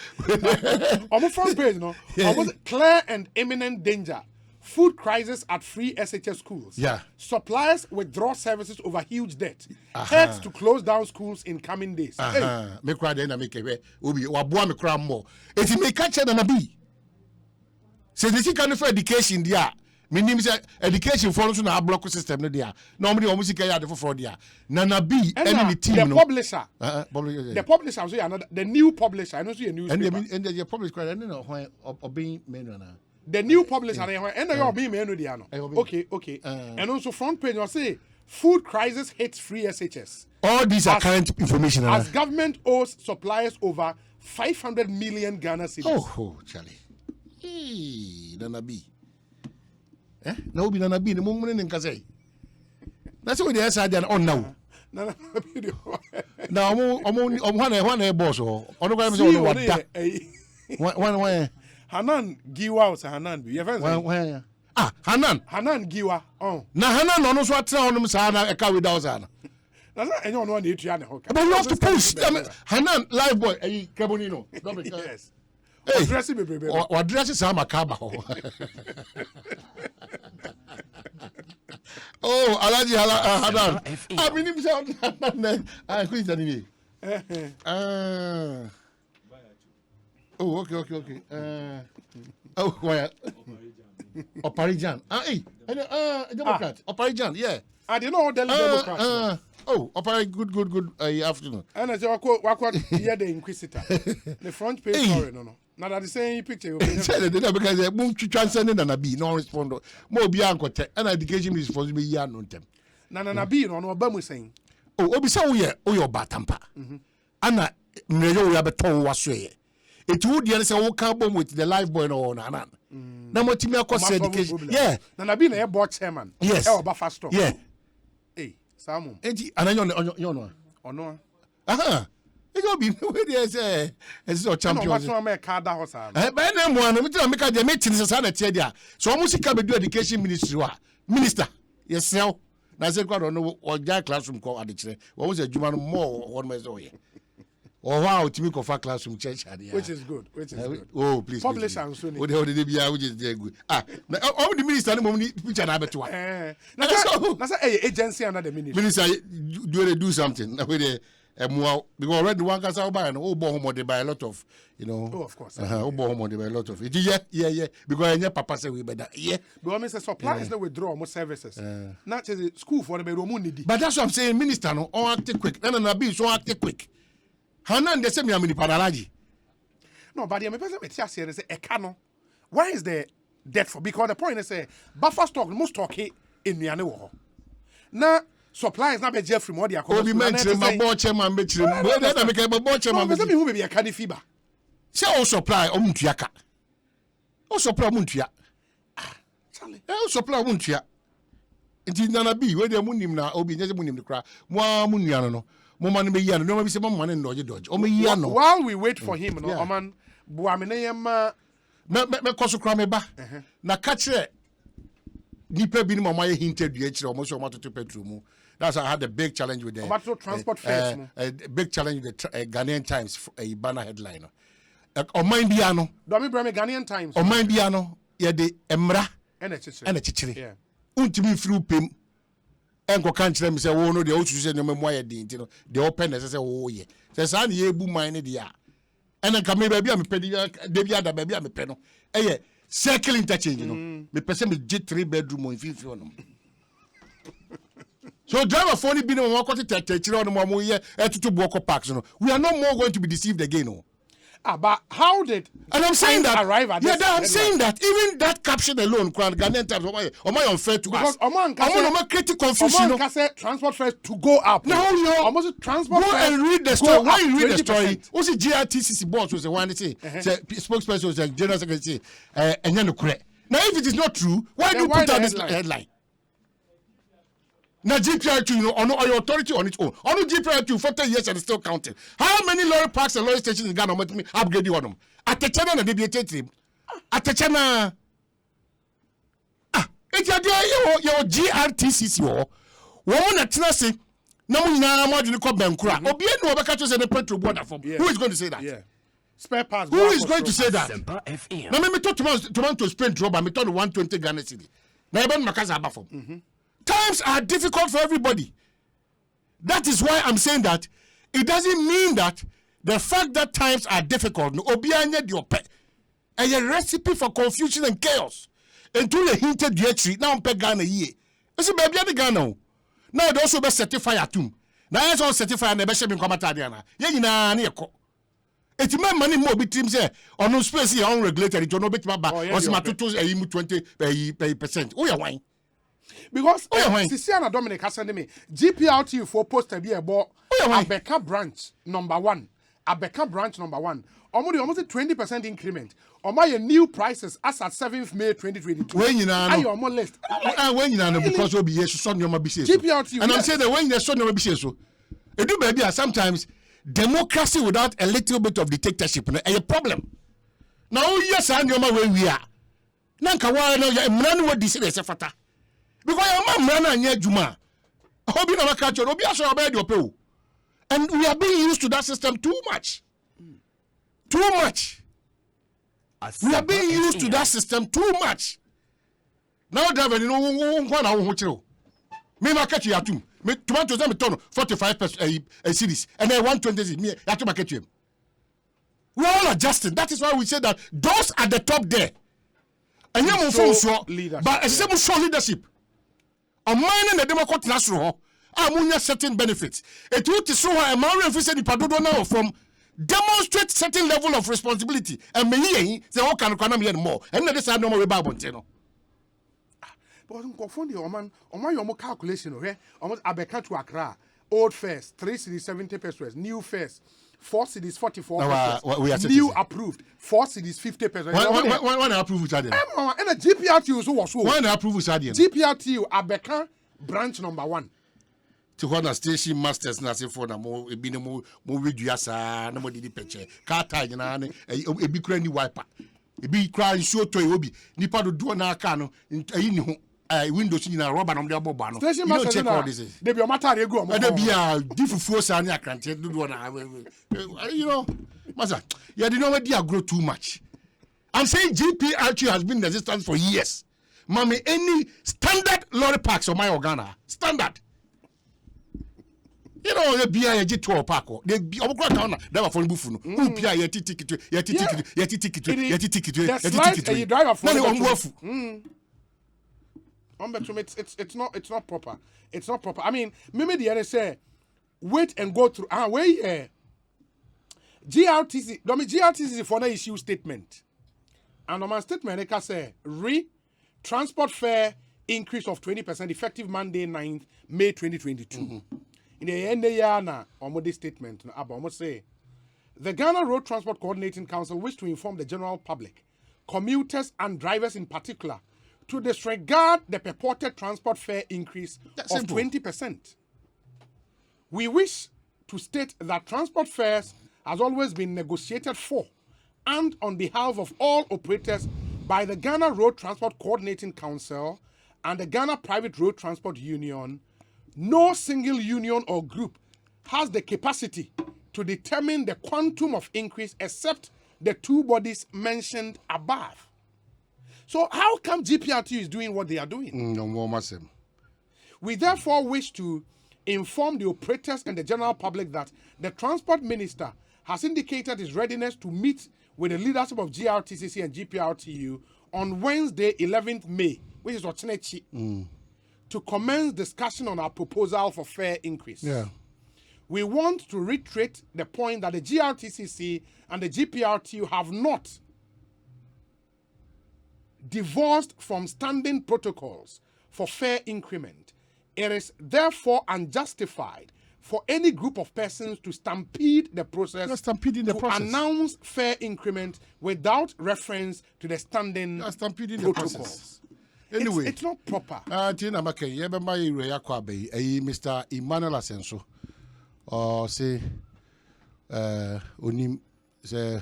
omo front page no almost clear and imminent danger. Food crisis at free SHS schools. Yeah. Suppliers withdraw services over huge debt. Heads to close down schools in coming days. Me cry then make obi waboa me cry more. It me catch na be. Say this kind of education there. Me name say education for so na block system no there. Normally almost get ya for there. Na be any team the no. Publisher. The publisher so another the new publisher. I know see a newspaper. And the publisher cry no obeying men na. The new publisher and you be me no dia no. Okay. And also front page you say food crisis hits free SHS. All these are current information as government owes suppliers over 500 million Ghana cedis. Oh Charlie. Nana B. Na obi Nana B ne mo mun ne nka say. Na say we dey answer there on now. Na video. Na omo na boss o. Ono kwa me say ono wada. One Hanan Giwa was Hanan. You have Hanan Giwa. Oh. Na Hanan ono so atra onum sa na eka without sa na. Na anyone one dey tua na hoka. But you have to post. Hanan live boy eh Kebonino. Yes. Hey, dress me baby. Or dress sa makaba ho. Oh, Alaji Hanan. I mean him say Hanan. Who is that name? Oh, okay. Oh, why? Oparijan. Democrat. Oparijan, yeah. I didn't know Delhi Democrat. Opari, good afternoon. And I say, what here the Inquisitor. The front page story, no. Now that the same picture. Because moon to transcend and be no respond. More beyond and education is supposed to be young on them. Nana be no Obama saying. Oh, Obisa, your batampa. Anna, Mrejo Rabeton was way. It would say oh come with the life boy no na na mo timi akose education yeah na na be na board chairman yes e oba fast talk yeah Samu enti ananyo no ono e go be we dey say is your champion no so ma ka da ho sa ba na mo anu mi ka dey meeting say na tie dia so mo sika be do education ministry wa minister yesel na say kwa no o ja classroom ko adekire wo say adwuma no more one me so ye or wow to me for classroom church which is good oh please publish and so what the be which is good all the minister no money picture na beto na say agency under the minister do something na we dey because already one can say buy no obo homo dey buy a lot of of course obo homo dey buy a lot of it yeah because any papa say we better because me say suppliers no withdraw more services not say school for the room need but that's what I'm saying minister no on act quick na be so act quick Hanan de say me amini paralaji. No, but the person me tia say ekano. Why is the debt for? Because the point is say buffer stock most stock in nuane wo. Na supplies na be Jeffrey mo dia ko. Obi mentre ma bo chairman be chire. Bo na make ma bo chairman. No, me hu be ya ka de fiba. Say o supply o muntua ka. O supply o muntua. Charlie. O supply o muntua. Nti nana bi we de munim na obi nyese munim de kra. Mo amunuano no. While we wait for him, no, man, Buamina, me koso kra me ba. Na catch nipa bi ni mama ye hinted the each almost to petrol. That's how I had a big challenge with the transport fares. A big challenge with the Ghanaian Times a banner headline. On mind biano, Domi Brame Ghanaian Times. On mind biano, ye de emra and a chichiri. And a chichiri. Untimi through pim. enko kan kire me say wo no de o chusu nyoma mu aye din ti no de open na say wo ye say sa na ye bu man ne dia ena ka me ba bia me pedi de bia da ba bia me pe no eye circle interchange no me pese me get 3 bedroom on fifi on so driver phone bi no mo kwete tete on mo ye etutu buoko parks no we are no more going to be deceived again no. But how did and I'm saying that arrive at this? I'm saying that even that caption alone, Ghanaian Times, am I unfair to us? Because create confusion. Transport fares to go up. No, you almost transport. Go and read the story. Why you read the story? Also, GRTCC boss was the one that say, spokesperson was the general secretary, and then the now, if it is not true, why do you put out this headline? Now GPR2, you know, on your authority on its own. On GPR2 for 10 years and it's still counting. How many lorry parks and lorry stations in Ghana want me upgrade you on them? At the channel, the DBA at the channel. It's your GRTCC or woman at Tennessee. No one more than call Benkura. Or be no catches and a petrol border from. Who is going to say that? Yeah. Spare parts. Who is going to say that? Now, me talk to spend drop and me talk to 120 Ghana city. Now, I'm Makaza Abafom. Times are difficult for everybody. That is why I'm saying that it doesn't mean that the fact that times are difficult, no, a recipe for confusion and chaos. Until they hinted the tree, now I'm Ghana ye. It's a baby at Ghana. Now they also be certified at home. Now it's all certified and the best in Comatadiana. Yena near co. It's my money more bit teams there. Or no space here unregulated, it's no bit my back. Or some 20%. Oh, yeah, wine. Because Sisiana Dominic has sent me GPRT for post to be about Abeka branch number 1. Abeka branch number 1. Almost a 20% increment. On my new prices as at 7th May 2022. When you know, are more list. When you know, because we'll be here, son, your business. GPRT, and I'm saying that when you're son, your business, so it do baby sometimes democracy without a little bit of dictatorship is a problem. Now, yes, I know where we are. Nanka, why no, you're what this is a fata. Because your mom ran and yet Juma. Hobby no catch your Obi and we are being used to that system too much. Too much. We are being used to that system too much. Now, driver, you know, one hour. Me market you atum. Me tomatoes them turn 45% a series, and then 120 me to market you. We are all adjusting. That is why we say that those at the top there. And you show leadership, but a same show leadership. A man in the Democrat national, amunya certain benefits. It would show a man referring to now from demonstrate certain level of responsibility. And me, the whole can more. And this I know more about Monteno. But I'm confused, man. On my calculation, okay? Almost Abeka to Accra, old fares 3 cities 70 pesos, new fares 4 cities 44 pesos, new approved 4 cities 50 pesos. When I approve which are there? And a GPRTU so was when I approve which are there? GPRTU Abeka branch number 1. To corner station masters na say for na mo ebi ne mo reduasa na mo didi peche car tire na ebi kura ni wiper ebi kura nsuo to e obi nipa do na aka no ayi ni ho windows ni na rubber na mo de abobo no station masters na dey be o matter egu o mo dey be a difufuo sa ni akrante do na you know masa you dey know dey grow too much. I'm saying GPRT has been in existence for years. Mami any standard lorry parks on my Ghana standard. You know, the BIA G2 Paco, the Obrana, never for Buffalo. Who PI yet ticket, yet ticket, you drive a phone. It's not proper. It's not proper. I mean, maybe the other say, wait and go through. Wait, GRTC, GRTC for the issue statement. And on my statement, they can say, transport fare increase of 20% effective Monday 9th May 2022. In the end of the year, now, this statement, I say, the Ghana Road Transport Coordinating Council wish to inform the general public, commuters and drivers in particular, to disregard the purported transport fare increase of 20%. We wish to state that transport fares has always been negotiated for and on behalf of all operators by the Ghana Road Transport Coordinating Council and the Ghana Private Road Transport Union. No single union or group has the capacity to determine the quantum of increase except the two bodies mentioned above. So how come GPRT is doing what they are doing? No more massive. We therefore wish to inform the operators and the general public that the Transport Minister has indicated his readiness to meet with the leadership of GRTCC and GPRTU on Wednesday, 11th May, which is Ochenechi, to commence discussion on our proposal for fare increase. Yeah. We want to reiterate the point that the GRTCC and the GPRTU have not divorced from standing protocols for fare increment. It is therefore unjustified for any group of persons to stampede the process announce fare increment without reference to the standing protocols. Anyway, it's not proper. Mr. Emmanuel Asenso, say, onim say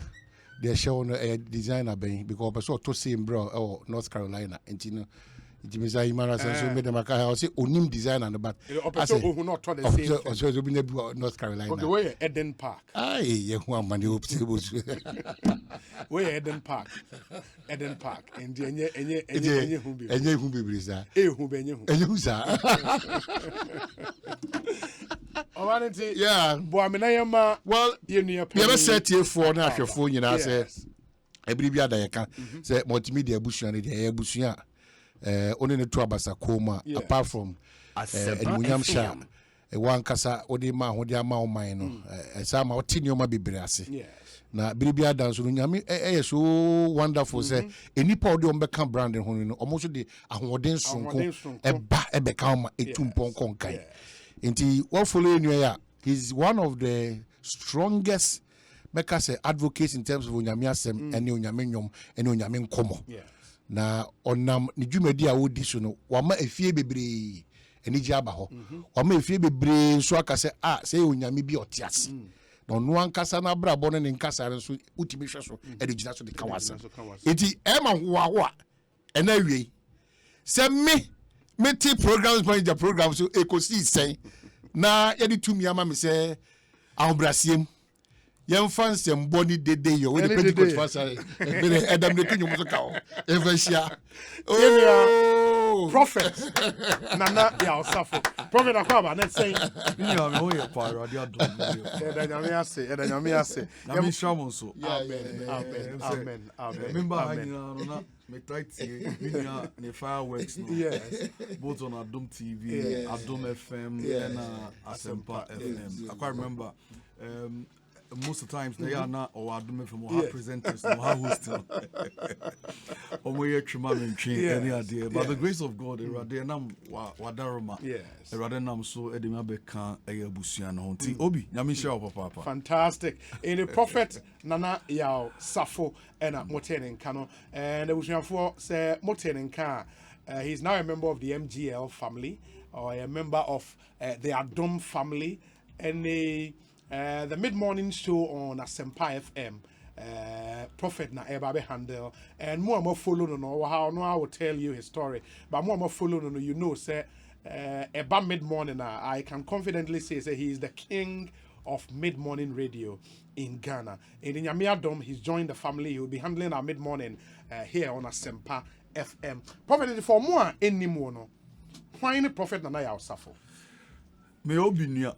the show a designer because I saw to see him bro or North Carolina and you know. Mr. Emmanuel Asenso made them I say onim designer but I say who not taught the same also North Carolina. Okay, where Eden Park? Aye, you want money up where Eden Park? Eden Park. And who be brisa. Who be yeah. Well, you never set here for now your phone, you know, say every year that you can say multimedia bush and the bushia. Only the two abasa coma apart from William Shah, a one casa odima odiama o mine, some outinoma bibrasi. Yes. Na Bribia dance unyami so wonderful say any powder on become branding hon almost the ahoden sonko eba ebekama etumpon konkai. Inti what follow you he's one of the strongest make advocates in terms of M'Ahiasem and M'Ahiasem and M'Ahiasem nkomo. Na onam ni dwumadi a wodi so no wama efie bebre eni ji aba ho wama efie bebre so aka se se onyame bi otiase na no ankasa na brabo no ne nkasa re so utimi hwe so e de gina so de kawasa enti e ma ho a ena wie se me ti programs manager program so Ekosiisen na ye di tumi ama me se ahobrasiem yem fans em body dede yo we the Pentecost fans be Adam de kunyo mo ka o eveshia prophet nana ya osafo prophet akwaba na say you know me we pa radio do edanyame ase na me shamo so amen remember hanging na me tight here ne fireworks no yes both on Adom TV Adom FM and Asempa FM I quite remember most of the times they are not or Adom FM or presenters or hosts or we any idea but the grace of God rather nam wadaroma rather nam so edema beka eyabusia no nti obi nyame hia papa fantastic in the prophet nana yaw safo ena motene nka no and ebusuafo say motene nka he's now a member of the MGL family or a member of the Adom family and the mid-morning show on Asempa FM, Prophet na Ebabe handle, and more follow no how no I will tell you his story, but more follow no you know say Eba mid-morning I can confidently say he is the king of mid-morning radio in Ghana. In M'Ahiasem, he's joined the family. He will be handling our mid-morning here on Asempa FM. Prophet for more any more no. Why the prophet na ya suffer? Me obinia.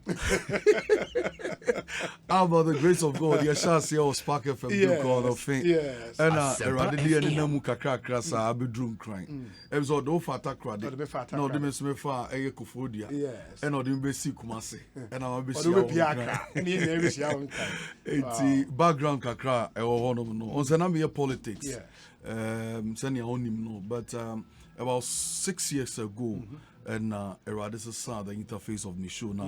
How about the grace of God? Yes, shall see our Spark FM do call of fame. Yes. And rather than namu kakra krasa abedrum crying. Episode do fata krade. No, the miss me fa eye kufodia. Yes. And the besi kumase. And I be see Eti background kakra e wo hono no. On say na me politics. Send your own no, but about 6 years ago. And this is the interface of the show now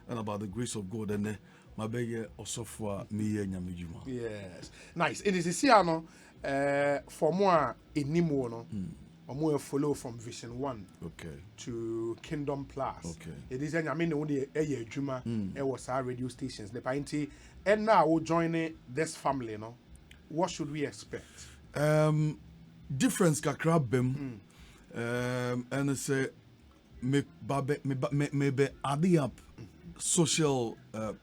and about the grace of God and my baby also for me and Yamijuma. Yes, nice. It is a for more in Nimono or more follow from Vision 1 to Kingdom Plus. It is only a Juma it was our radio stations. The painty and now we'll join this family. No, what should we expect? Difference kakrabem. And it's maybe adding up social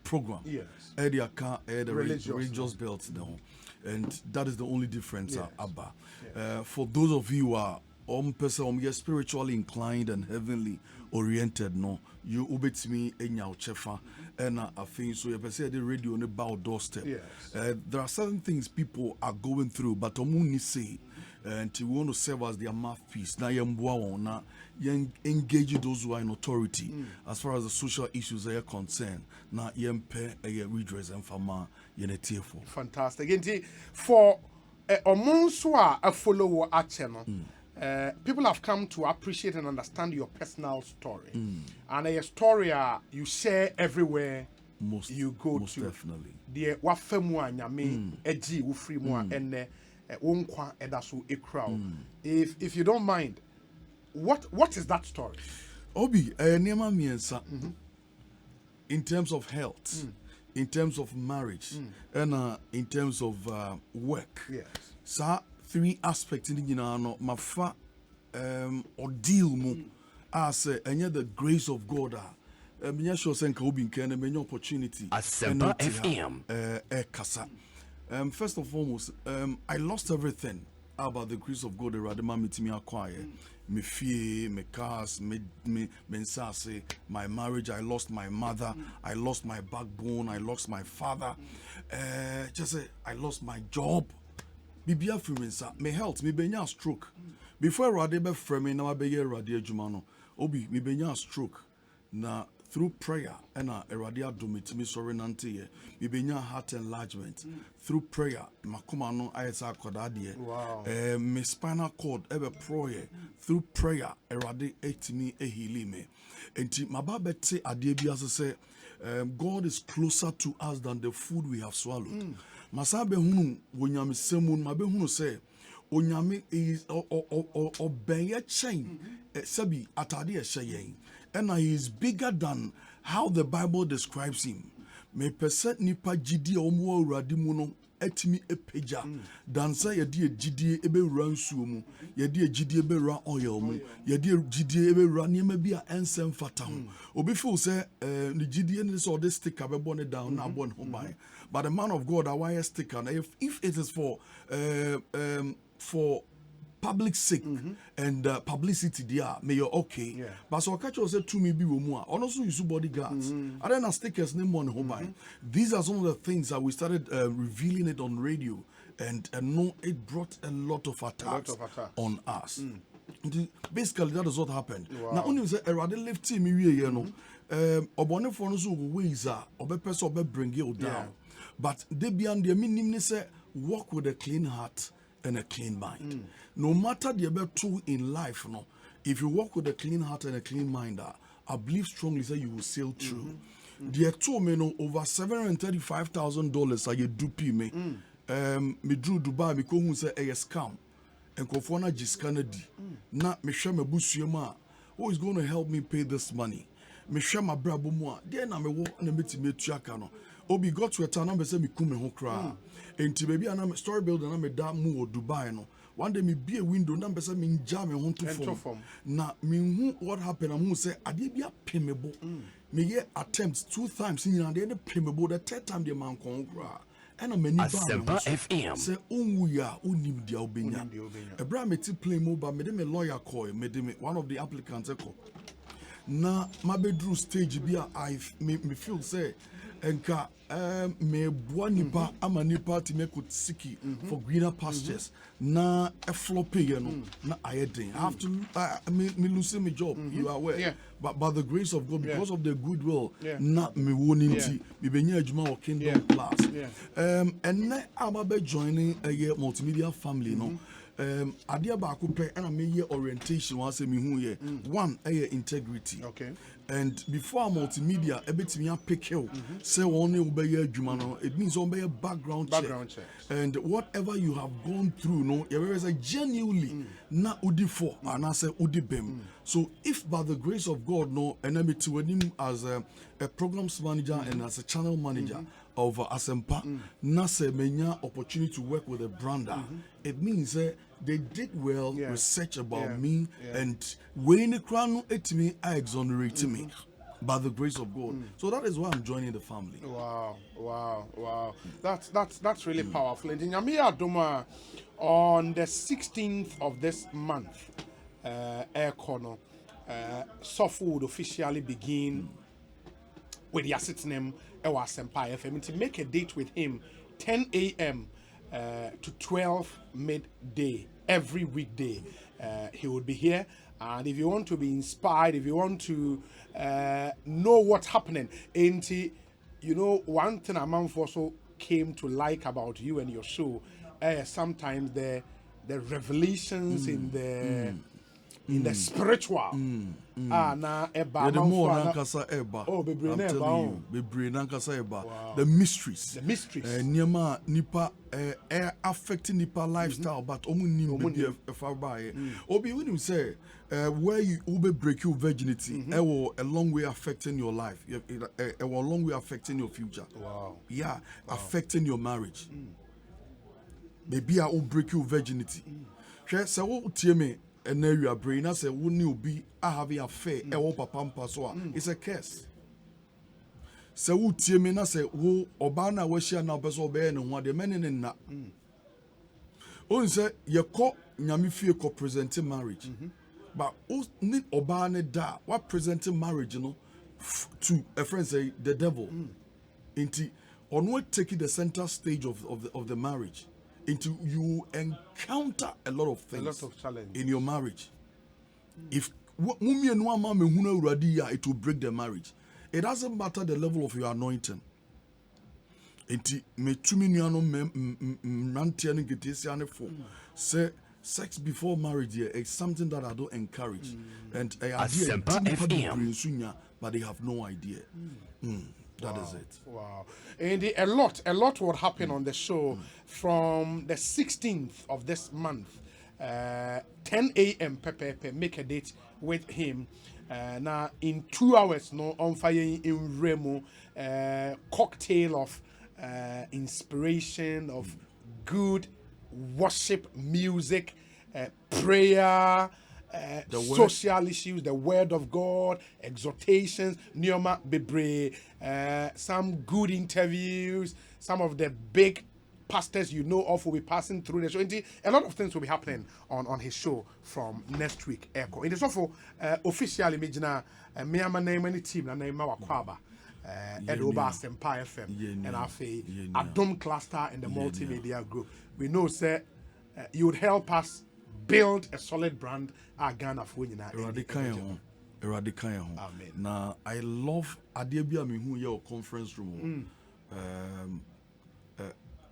program. Yes. The religious belts now, and that is the only difference. Abba, for those of you who are person you're spiritually inclined and heavenly oriented, no, you ubet me in your chefa, and I think so. If I say the radio on about doorstep, Yes. there are certain things people are going through, but omuni say, and you want to serve as their mouthpiece. Now you engage those who are in authority as far as the social issues are concerned. Now you pay a redress and fama yenetefo. Fantastic. Indeed, for a month a follow our channel. People have come to appreciate and understand your personal story, and a story you share everywhere you go most to. Definitely. The wafemu anyame eji ufri mu ene wonkwa edaso ekra. If you don't mind, what is that story? Obi nema miensa. In terms of health, in terms of marriage, and in terms of work. Yes. So 3 aspects in the no mafa ordeal mu as the grace of God me sure say nka obi nka na me opportunity Asempa FM kasa. First and foremost, I lost everything about the grace of God. Radema mitimi acquire me fie, me cars, me nsase, my marriage. I lost my mother. I lost my backbone. I lost my father. Just say I lost my job. Bibia frimensa, me health, me benya stroke. Before Radebe frame na be ye Radia Jumano. Obi, me benya stroke. Na through prayer and Radia domit me sorry nante me benya heart enlargement. Through prayer, makuma no ayesa kodadie. Wow. Me spinal cord ebe proye. Through prayer, Erade etimi ehili me. Enti mababete adie bi say God is closer to us than the food we have swallowed. Masabe hunu wonyame semun mabe hunu say onyame is obeye chain sabi atade ehye and he is bigger than how the Bible describes him. Me percent nipa gidi omo awurade mu no etimi epeja dan say ye gidi ebe wura nsuo mu ye de gidi ebe wura oil mu ye de gidi ebe wura niema bi a ensem fata ho obi feel say the gidi ne so this sticker be born down na born ho ban. But the man of God, a wire sticker, if it is for public sake and publicity, there, may you're okay. Yeah. But so catch you say to me be more. Also use bodyguards. I don't know stickers name on home. These are some of the things that we started revealing it on radio, and no, it brought a lot of attacks on us. Basically, that is what happened. Wow. Now, only say a rather left team, you know, obone for no ways are obe person obe bring you down. Yeah. But they beyond the minimum say walk with a clean heart and a clean mind. No matter the other two in life, no, if you walk with a clean heart and a clean mind, I believe strongly that you will sail through. The two men over $735,000 are you dupe me. Me drew Dubai me ko say a scam. And Kofona Giscanadi. Na me share my busuyama. Who is going to help me pay this money? Me share my brabo moi. Then I'm a walk and a bit me tuakano. Obi got to a town and say me kume ho kra. Enti baby and story builder na me da mu or Dubai no. One day me be a window na say me jam me hon to form. Na me hu what happened am say ade bia pemebo. Me ye attempts 2 times in and the pemebo the 3rd time the man kon kra. And I'm Asempa FM. Say unya unim dia obenya. Ebra me ti play mobile me de me lawyer call me de me one of the applicants call. Na my bedroom stage be I me feel say enka me boa nipa ama nipa ti me could siki for greener pastures na a floppy you know na ayedin I have to me lose my job you are aware. Yeah. But by the grace of God, because of the goodwill, Yeah. not me winning tea, me benya adwuma or kingdom plus. Yeah. And now I'm about joining a multimedia family, no. Adia ba akupe and I may orientation once me who ye. One, integrity. Okay. And before multimedia, a bit me a pick hill. Say only obey adwuma no. It means obey a background check. And whatever you have gone through, no, there is a genuinely na udi for and I say udi bem. So if by the grace of God, no, and I to him as a programs manager and as a channel manager of Asempa, na se menya opportunity to work with a brander. It means they did well research about me and when the crown at me, I exonerate me. By the grace of God. So that is why I'm joining the family. Wow. That's really powerful. And in Yami Adoma, on the 16th of this month, air corner. Sofu would officially begin with the asset name Ekosiisen FM to make a date with him 10 a.m. To 12 midday every weekday. He will be here, and if you want to be inspired, if you want to know what's happening, one thing a man also came to like about you and your show, sometimes the revelations in the spiritual. Na eba the more nankasa eba. Oh, bebre na eba. Bebre nankasa eba. The mysteries. The mysteries. Niema nipa affecting nipa lifestyle, but omu ni be far by. Obi when you say where you ube break your virginity, it will a long way affecting your life. It will a long way affecting your future. Wow. Yeah, affecting your marriage. Maybe I will break your virginity. So what tell me? And now you are brain as a would you be having a affair, a whopa pampa so it's a curse. So who tell me na say who obana washia na beso be and what the men in that. Oh, say you call Nyamifie ko presenting marriage. But who need obana da what presenting marriage, to a friend say the devil. Into on what taking the center stage of the marriage. Into you encounter a lot of things in your marriage. If it will break the marriage. It doesn't matter the level of your anointing. Say sex before marriage is something that I don't encourage. And but they have no idea. That is it. Wow. And a lot will happen on the show from the 16th of this month. 10 a.m. Pepe, make a date with him. Now in 2 hours, on fire in Remo, cocktail of inspiration, of good worship music, prayer, social issues, the word of God, exhortations, Nioma Bebre, some good interviews, some of the big pastors you know of will be passing through the show. A lot of things will be happening on his show from next week. Echo. It is also officially Mijina Miyama name any team na name Wakwaba. Ekosiisen FM and Adom Cluster and the multimedia group. We know, sir, you would help us build a solid brand Ghana for you now. Amen. Now I love Adebia Mihu your conference room.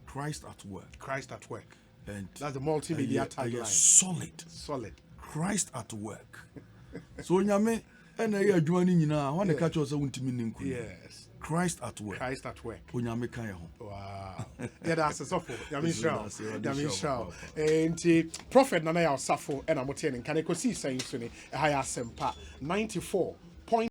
Christ at work. Christ at work. And that's the multimedia tagline. Solid. Christ at work. So nyame and I are joining now. I want to catch us Yes. Christ at work. Christ at work. Wow. Yeah, that's a suffer. Yamin Shao. And Prophet Nana Safo and I'm attending. Can Ekosiisen M'Ahiasem 94.7